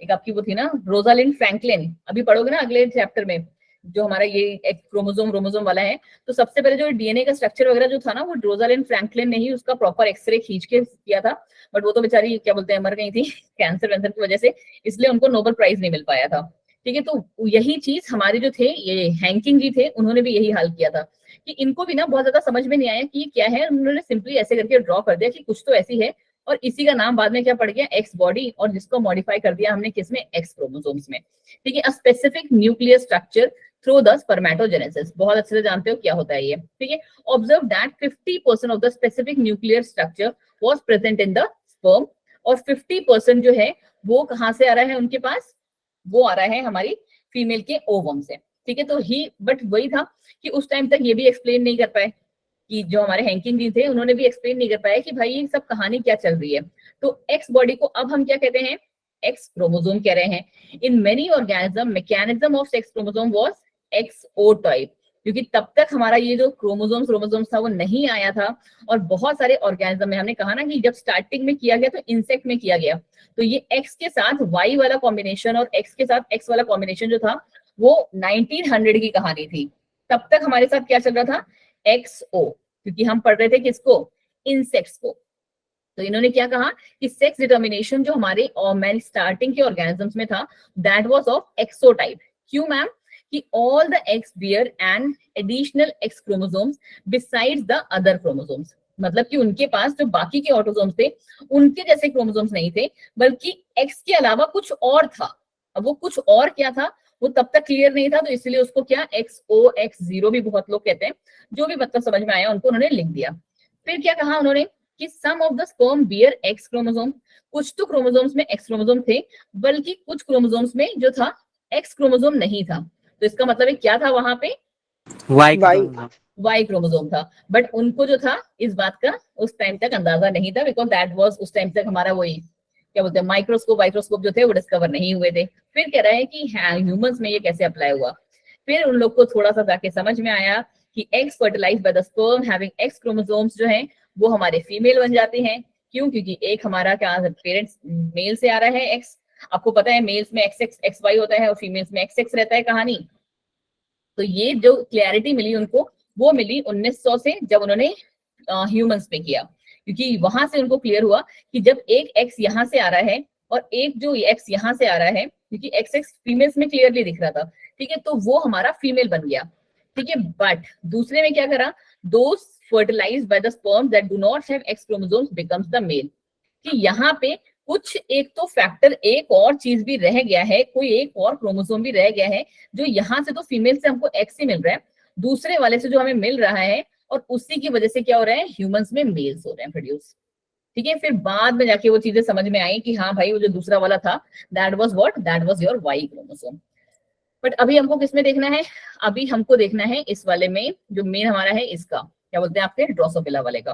एक आपकी वो थी ना रोजालिंड फ्रैंकलिन, अभी पढ़ोगे ना अगले चैप्टर में, जो हमारा ये एक क्रोमोसोम वाला है, तो सबसे पहले जो डीएनए का स्ट्रक्चर वगैरह जो था ना, वो रोजालिंड फ्रैंकलिन ने ही उसका प्रॉपर एक्सरे खींच के किया था, बट वो तो बेचारी क्या बोलते हैं मर गई थी कैंसर वैंसर की वजह से, इसलिए उनको नोबेल प्राइज नहीं मिल पाया था, ठीक है। तो यही चीज हमारे जो थे ये हैंकिंग जी थे, उन्होंने भी यही हाल किया था, कि इनको भी ना बहुत ज्यादा समझ में नहीं आया कि ये क्या है, उन्होंने सिंपली ऐसे करके ड्रॉ कर दिया कि कुछ तो ऐसी है, और इसी का नाम बाद में क्या पड़ गया, एक्स बॉडी, और जिसको मॉडिफाई कर दिया हमने किसमें, एक्स क्रोमोसोम्स में, ठीक है। A specific nuclear structure through the spermatogenesis, बहुत अच्छे से जानते हो क्या होता है ये, ठीक है। Observe that 50% of the specific nuclear structure was present in the sperm, और 50% जो है वो कहां से आ रहा है उनके पास, वो आ रहा है हमारी फीमेल के ओवम से, ठीक है। तो ही बट वही था कि उस टाइम तक ये भी एक्सप्लेन नहीं कर पाए, कि जो हमारे हैंकिंग जी थे उन्होंने भी एक्सप्लेन नहीं कर पाया कि भाई ये सब कहानी क्या चल रही है। तो एक्स बॉडी को अब हम क्या कहते हैं, एक्स क्रोमोसोम कह रहे हैं। In many organism mechanism of sex chromosome was XO type, क्योंकि तब तक हमारा ये जो क्रोमोसोम्स था वो नहीं आया था, और बहुत सारे ऑर्गेनिज्म में हमने कहा ना कि जब स्टार्टिंग में किया गया तो इंसेक्ट में किया गया, तो ये एक्स के साथ वाई वाला कॉम्बिनेशन और एक्स के साथ एक्स वाला कॉम्बिनेशन जो था वो 1900 की कहानी थी। तब तक हमारे साथ क्या चल रहा था, एक्सओ, क्योंकि हम पढ़ रहे थे किसको, इंसेक्ट्स को। तो इन्होंने क्या कहा कि सेक्स डिटर्मिनेशन जो हमारे मैन स्टार्टिंग के ऑर्गेनिजम्स में था, दैट वाज ऑफ एक्सोटाइप। क्यों मैम, कि all the X bear and additional X chromosomes besides the other chromosomes, मतलब कि उनके पास जो बाकी के ऑटोसोम्स थे उनके जैसे क्रोमोसोम्स नहीं थे, बल्कि एक्स के अलावा कुछ और था। अब वो कुछ और क्या था वो तब तक क्लियर नहीं था, तो इसलिए उसको क्या XO X0 भी बहुत लोग कहते हैं, जो भी मतलब समझ में आया उनको उन्होंने लिख दिया। फिर क्या कहा उन्होंने कि some of the sperm bear X chromosome, कुछ तो क्रोमोसोम्स में एक्स क्रोमोसोम थे, बल्कि कुछ क्रोमोसोम्स में जो था एक्स क्रोमोसोम नहीं था। तो इसका मतलब है क्या था वहां पे, वाई वाई क्रोमोसोम था, बट उनको जो था इस बात का उस टाइम तक अंदाजा नहीं था, बिकॉज दैट वाज उस टाइम तक हमारा वही क्या बोलते हैं माइक्रोस्कोप जो थे वो डिस्कवर नहीं हुए थे। फिर कह रहा है कि ह्यूमंस में ये कैसे अप्लाई हुआ। फिर उन लोग को थोड़ा सा जाके समझ में आया कि eggs fertilised by the sperm having X chromosomes जो हैं वो हमारे फीमेल बन जाते हैं। क्यों, क्योंकि एक हमारा क्या पेरेंट्स मेल से आ रहा है एक्स, आपको पता है मेल्स में एक्स वाई होता है और फीमेल्स में एक्स रहता है कहानी। तो ये जो क्लैरिटी मिली उनको वो मिली 1900 से, जब उन्होंने ह्यूमंस पे किया, क्योंकि वहां से उनको क्लियर हुआ कि जब एक एक्स यहाँ से आ रहा है और एक जो एक्स यहाँ से आ रहा है, क्योंकि एक्स फीमेल्स में क्लियरली दिख रहा था, ठीक है, तो वो हमारा फीमेल बन गया, ठीक है। बट दूसरे में क्या करा, दो fertilized by the sperm that do not have X chromosomes becomes the male. कि यहाँ पे कुछ एक तो फैक्टर, एक और चीज भी रह गया है, कोई एक और क्रोमोसोम भी रह गया है जो यहाँ से तो फीमेल से हमको एक्स ही मिल रहा है, दूसरे वाले से जो हमें मिल रहा है, और उसी की वजह से क्या हो रहा है, ह्यूमंस में मेल्स हो रहे हैं प्रोड्यूस। ठीक है, फिर बाद में जाके वो चीजें समझ में आई कि हाँ भाई वो जो दूसरा वाला था that was what, that was your Y chromosome. But अभी हमको किसमें देखना है, अभी हमको देखना है इस वाले में जो मेन हमारा है, इसका क्या बोलते हैं आपके ड्रोसोफिला वाले का।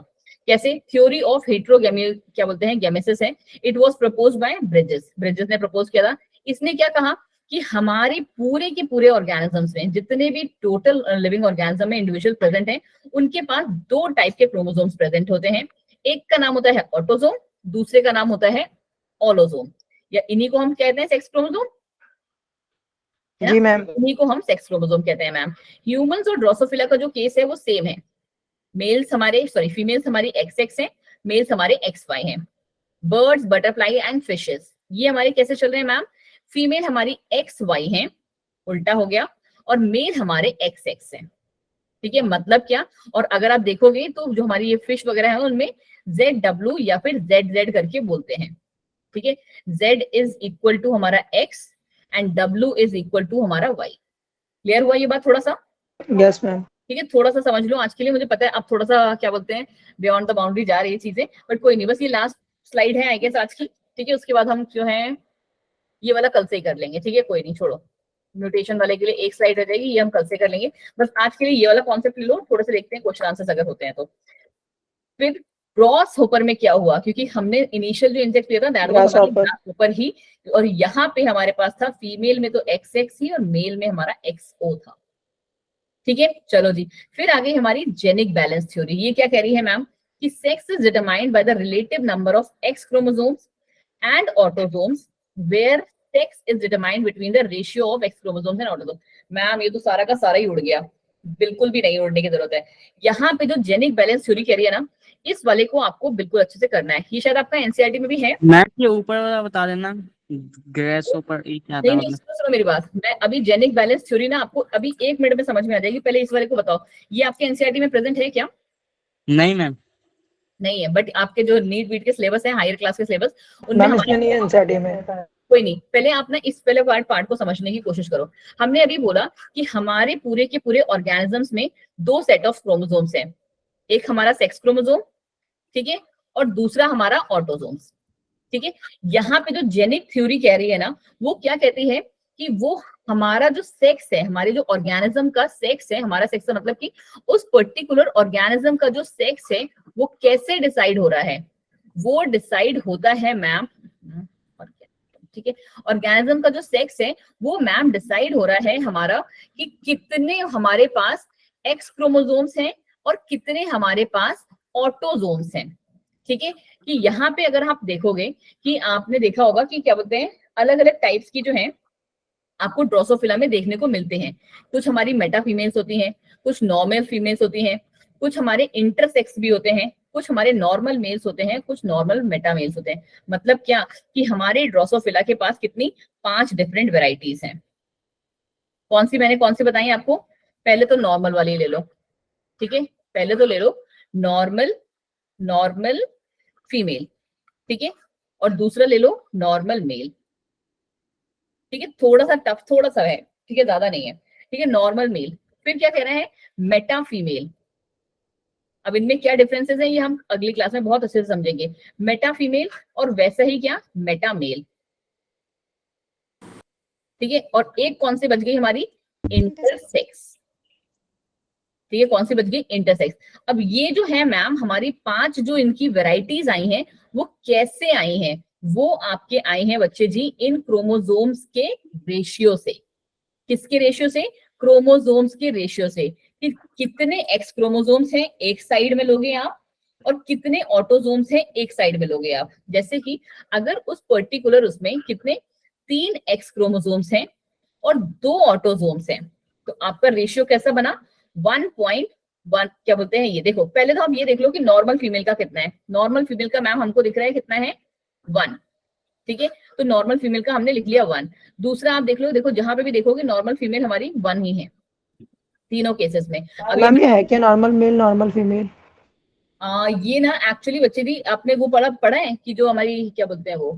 कैसे, थ्योरी ऑफ हेटेरोगेमी क्या बोलते हैं, गेमेसिस है। It was proposed by bridges, bridges ने प्रपोज किया था। इसने क्या कहा कि हमारे पूरे के पूरे ऑर्गेनिजम्स में जितने भी टोटल लिविंग ऑर्गेनिज्म में इंडिविजुअल प्रेजेंट हैं, उनके पास दो टाइप के क्रोमोसोम्स प्रेजेंट होते हैं। एक का नाम होता है ऑटोसोम, दूसरे का नाम होता है ऑलोसोम, या इन्हीं को हम कहते हैं सेक्स क्रोमोसोम। जी मैम। इन्हीं को हम सेक्स क्रोमोसोम कहते हैं मैम। ह्यूमंस और ड्रोसोफिला का जो केस है वो सेम है। मेल्स हमारे फीमेल्स हमारी XX है, मेल्स हमारे XY हैं। बर्ड्स, बटरफ्लाई एंड फिशेस ये हमारे कैसे चल रहे हैं मैम, फीमेल हमारी XY है, उल्टा हो गया, और मेल हमारे XX है। ठीक है, मतलब क्या, और अगर आप देखोगे तो जो हमारी ये फिश वगैरह है उनमें ZW या फिर ZZ करके बोलते हैं। ठीक है, Z इज इक्वल टू हमारा X and W is equal to हमारा Y। क्लियर हुआ ये बात थोड़ा सा? Yes ma'am. ठीक है, थोड़ा सा समझ लो आज के लिए। मुझे पता है अब थोड़ा सा क्या बोलते हैं बियॉन्ड द बाउंड्री जा रही है चीजें, बट कोई नहीं, बस ये लास्ट स्लाइड है आई गेस आज की। ठीक है, उसके बाद हम जो है ये वाला कल से ही कर लेंगे। ठीक है, कोई नहीं, छोड़ो, म्यूटेशन वाले के लिए एक स्लाइड रह जाएगी, ये हम कल से कर लेंगे। बस आज के लिए ये वाला कॉन्सेप्ट ले लो, थोड़ा सा देखते हैं क्वेश्चन आंसर्स अगर होते हैं तो। फिर क्रॉस होपर में क्या हुआ, क्योंकि हमने इनिशियल जो इंजेक्ट किया था दैट वाज होपर ही, और यहाँ पे हमारे पास था फीमेल में तो XX ही और मेल में हमारा XO था। ठीक है, चलो जी, फिर आगे हमारी जेनिक बैलेंस थ्योरी। ये क्या कह रही है मैम कि sex is determined by the relative number of X chromosomes and autosomes where sex is determined between the ratio of X chromosomes and autosomes. Ma'am ये तो सारा का सारा ही उड़ गया, बिल्कुल भी नहीं उड़ने की जरूरत है। यहाँ पे जो जेनिक बैलेंस थ्योरी कह रही है ना, इस वाले को आपको बिल्कुल अच्छे से करना है। ये शायद आपका एनसीईआरटी में भी है। मैम ये ऊपर वाला बता देना, ग्रेस ऊपर ये क्या था नहीं नहीं, सुनो मेरी बात, मैं अभी जेनिक बैलेंस थ्योरी ना आपको अभी 1 मिनट में समझ में आ जाएगी। पहले इस वाले को बताओ, ये आपके एनसीईआरटी में प्रेजेंट है क्या? नहीं मैम, नहीं है, बट आपके जो नीट वीट के सिलेबस है, हायर क्लास के सिलेबस, उनमें मैम इसमें नहीं है एनसीईआरटी में। कोई नहीं, पहले आप ना इस पहले पार्ट को समझने की कोशिश करो। हमने अभी बोला कि हमारे पूरे के पूरे ऑर्गेनिजम्स में 2 सेट ऑफ क्रोमोसोम्स हैं, एक हमारा सेक्स क्रोमोसोम, ठीक है, और दूसरा हमारा ऑटोसोम्स। ठीक है, यहाँ पे जो जेनिक थ्योरी कह रही है ना, वो क्या कहती है कि वो हमारा जो सेक्स है, हमारे जो ऑर्गेनिज्म का सेक्स है, हमारा सेक्स मतलब कि उस पर्टिकुलर ऑर्गेनिज्म का जो सेक्स है वो कैसे डिसाइड हो रहा है, वो डिसाइड होता है मैम, ठीक है, ऑर्गेनिज्म का जो सेक्स है वो मैम डिसाइड हो रहा है हमारा कि कितने हमारे पास एक्स क्रोमोसोम्स हैं और कितने हमारे पास ऑटोसोम्स हैं। ठीक है, कि यहाँ पे अगर आप देखोगे कि आपने देखा होगा कि क्या बोलते हैं अलग अलग टाइप्स की जो है आपको ड्रोसोफिला में देखने को मिलते हैं। कुछ हमारी मेटा फीमेल्स होती हैं, कुछ नॉर्मल फीमेल्स होती हैं, कुछ हमारे इंटरसेक्स भी होते हैं, कुछ हमारे नॉर्मल मेल्स होते हैं, कुछ नॉर्मल मेटा मेल्स होते हैं। मतलब क्या कि हमारे ड्रोसोफिला के पास कितनी 5 डिफरेंट वेराइटीज हैं। कौन सी बताई आपको? पहले तो नॉर्मल वाली ले लो, ठीक है, पहले तो ले लो नॉर्मल फीमेल, ठीक है, और दूसरा ले लो नॉर्मल मेल। ठीक है, थोड़ा सा टफ थोड़ा सा है, ठीक है, ज्यादा नहीं है, ठीक है, नॉर्मल मेल। फिर क्या कह रहे हैं मेटा फीमेल। अब इनमें क्या डिफरेंसेस हैं ये हम अगली क्लास में बहुत अच्छे से समझेंगे। मेटा फीमेल और वैसा ही क्या मेटा मेल, ठीक है, और एक कौन सी बच गई हमारी इंटरसेक्स। ठीक है, कौन सी बच गई इंटरसेक्स। अब ये जो है मैम हमारी 5 जो इनकी वेराइटीज आई हैं वो कैसे आई हैं, वो आपके आए हैं बच्चे जी इन क्रोमोसोम्स के रेशियो से। किसके रेशियो से? क्रोमोसोम्स के रेशियो से, कि कितने एक्स क्रोमोसोम्स हैं एक साइड में लोगे आप और कितने ऑटोसोम्स हैं एक साइड में लोगे आप। जैसे कि अगर उस पर्टिकुलर उसमें कितने 3 एक्स क्रोमोसोम्स हैं और 2 ऑटोसोम्स हैं तो आपका रेशियो कैसा बना 1.1। क्या बोलते हैं ये देखो, पहले तो आप ये देख लो कि नॉर्मल फीमेल का कितना है। नॉर्मल फीमेल का मैम हमको दिख रहा है कितना है 1, ठीक है, तो नॉर्मल फीमेल का हमने लिख लिया 1। दूसरा आप देख लो, देखो जहां पे भी देखोगे नॉर्मल फीमेल हमारी 1 ही है तीनों केसेस में। मैम ये है क्या नॉर्मल मेल नॉर्मल फीमेल? ये ना एक्चुअली बच्चे दी आपने वो पढ़ा है कि जो हमारी क्या बोलते हैं वो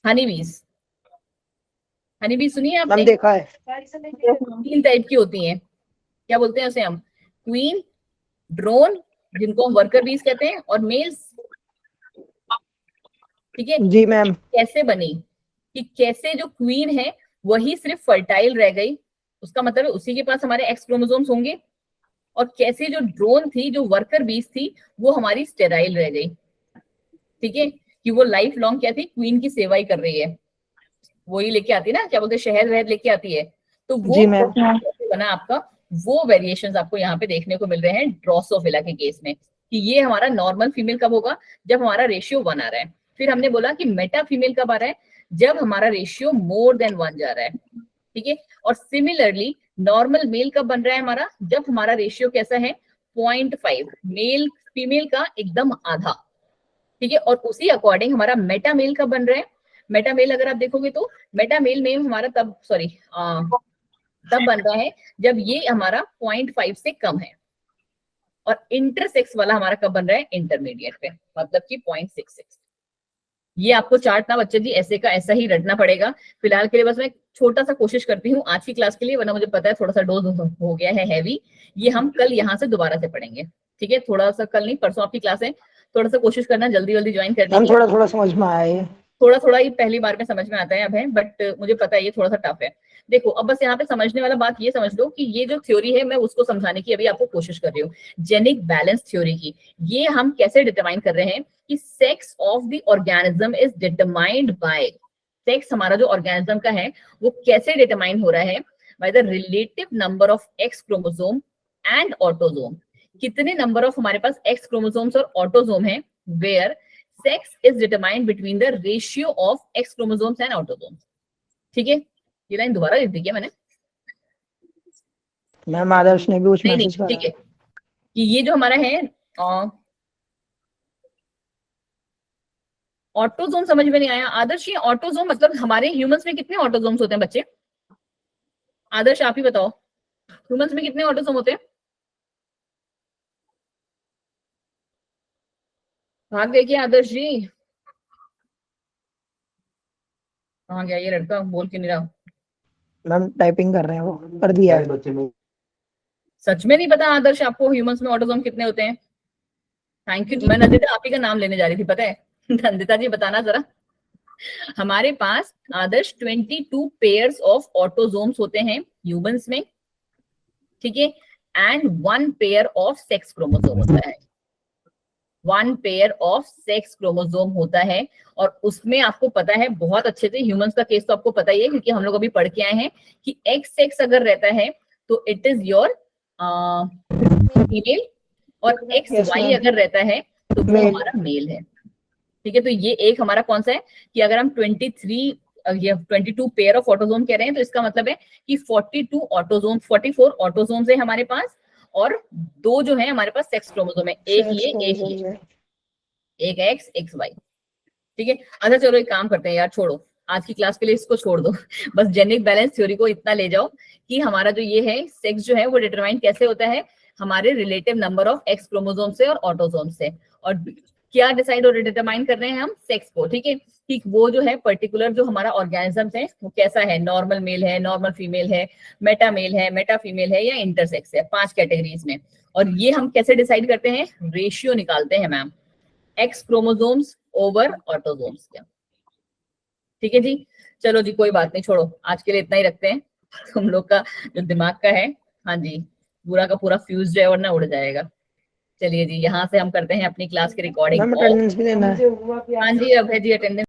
हनी बीज सुनिए मैम आपने? देखा है। 3 टाइप की होती हैं, क्या बोलते हैं उसे हम, क्वीन, ड्रोन जिनको हम वर्कर बीज कहते हैं, और मेल्स। ठीक है, जी मैम। कैसे बनी कि कैसे जो क्वीन है वही सिर्फ फर्टाइल रह गई, उसका मतलब है उसी के पास हमारे एक्स क्रोमोसोम्स होंगे, और कैसे जो ड्रोन थी जो वर्कर बीज थी वो हमारी स्टेराइल रह गई। ठीक है, कि वो लाइफ लॉन्ग क्या थी, क्वीन की सेवा ही कर रही है, वही लेके आती है ना, क्या बोलते हैं, शहद वहद लेके आती है। तो वो जी मैम। कैसे बना आपका, वो वेरिएशंस आपको यहाँ पे देखने को मिल रहे हैं ड्रोसोफिला के केस में, कि ये हमारा नॉर्मल फीमेल कब होगा, जब हमारा रेशियो 1 आ रहा है। फिर हमने बोला कि मेटा फीमेल कब आ रहा है, जब हमारा रेशियो मोर देन 1 जा रहा है। ठीक है, और सिमिलरली नॉर्मल मेल कब बन रहा है हमारा, जब हमारा रेशियो कैसा है, 0.5, मेल फीमेल का एकदम आधा। ठीक है, और उसी अकॉर्डिंग हमारा मेटा मेल कब बन रहा है, मेटा मेल अगर आप देखोगे तो मेटा मेल में हमारा तब बन रहा है जब ये हमारा 0.5 से कम है, और इंटरसेक्स वाला हमारा कब बन रहा है, इंटरमीडिएट पे, मतलब कि 0.66। ये आपको चार्ट ना बच्चे जी ऐसे का ऐसा ही रटना पड़ेगा। फिलहाल के लिए बस मैं छोटा सा कोशिश करती हूँ आज की क्लास के लिए, वरना मुझे पता है थोड़ा सा डोज हो गया है हैवी, ये हम कल यहाँ से दोबारा से पढ़ेंगे। ठीक है, थोड़ा सा, कल नहीं परसों आपकी क्लास है, थोड़ा सा कोशिश करना जल्दी जल्दी ज्वाइन करने मैम की। थोड़ा थोड़ा समझ में आया ये। थोड़ा थोड़ा ही पहली बार में समझ में आता है अब है, बट मुझे पता है ये थोड़ा सा टफ है। देखो अब बस यहाँ पे समझने वाला बात ये समझ लो कि ये जो थ्योरी है मैं उसको समझाने की अभी आपको कोशिश कर रही हूँ, जेनिक बैलेंस थ्योरी की। ये हम कैसे डिटरमाइन कर रहे हैं कि sex of the organism is determined bye, sex हमारा जो ऑर्गेनिज्म का है वो कैसे डिटरमाइन हो रहा है, bye the relative number of x chromosome and autosome. कितने नंबर ऑफ हमारे पास एक्स क्रोमोसोम्स और ऑटोसोम है, where sex is determined between the ratio of X chromosomes and autosomes। ठीक है, ये लाइन दोबारा लिख दी क्या मैंने? मैम आदर्श ने भी कुछ नहीं मैसेज नहीं, करा। ठीक है, कि ये जो हमारा है ऑटोसोम समझ में नहीं आया आदर्श, ये ऑटोसोम मतलब हमारे ह्यूमंस में कितने ऑटोसोम्स होते हैं बच्चे? आदर्श आप ही बताओ, ह्यूमंस में कितने ऑटोसोम होते हैं? भाग गए क्या आदर्श जी? कहाँ गया ये लड़का, बोल क्यों नहीं रहा? मैम टाइपिंग कर रहे हैं, वो कर दिया है। सच में नहीं पता आदर्श आपको ह्यूमंस में ऑटोसोम कितने होते हैं? थैंक यू, मैं नंदिता आप ही का नाम लेने जा रही थी, पता है नंदिता जी बताना जरा। हमारे पास आदर्श 22 पेयर्स ऑफ ऑटोसोम्स होते हैं ह्यूमंस में। ठीक है, and 1 pair of sex chromosome होता है, 1 पेयर ऑफ सेक्स क्रोमोसोम होता है। और उसमें आपको पता है बहुत अच्छे से, ह्यूमंस का केस तो आपको पता ही है क्योंकि हम लोग अभी पढ़ के आए हैं कि एक्स सेक्स अगर रहता है तो इट इज योर फीमेल, और एक्स Yes, वाई ma'am. अगर रहता है तो वो Male. हमारा मेल है। ठीक है, तो ये एक हमारा कौन सा है कि अगर हम 22 पेयर ऑफ ऑटोसोम कह रहे हैं तो इसका मतलब है कि 44 ऑटोसोम्स है हमारे पास, और 2 जो है हमारे पास सेक्स क्रोमोसोम है, एक ये, एक एक्स एक वाई। ठीक है, अच्छा चलो एक काम करते हैं यार, छोड़ो आज की क्लास के लिए इसको छोड़ दो बस जेनिक बैलेंस थ्योरी को इतना ले जाओ कि हमारा जो ये है सेक्स जो है वो डिटरमाइन कैसे होता है, हमारे relative number of x chromosome से और ऑटोसोम से, और क्या डिसाइड और डिटरमाइन कर रहे हैं हम, सेक्स को। ठीक है, कि वो जो है पर्टिकुलर जो हमारा ऑर्गेनिज्म है वो कैसा है, नॉर्मल मेल है, नॉर्मल फीमेल है, मेटा मेल है, मेटा फीमेल है, या इंटरसेक्स है, 5 कैटेगरीज में। और ये हम कैसे डिसाइड करते हैं, रेशियो निकालते हैं ma'am, x chromosomes over autosomes का। ठीक है जी, चलो जी कोई बात नहीं, छोड़ो आज के लिए इतना ही रखते हैं। तुम लोग का जो दिमाग का है, हाँ जी, पूरा का पूरा फ्यूज जो है वरना उड़ जाएगा। चलिए जी, यहाँ से हम करते हैं अपनी क्लास की रिकॉर्डिंग। मैम अटेंडेंस भी देना है। हाँ जी, अब है जी अटेंडेंस।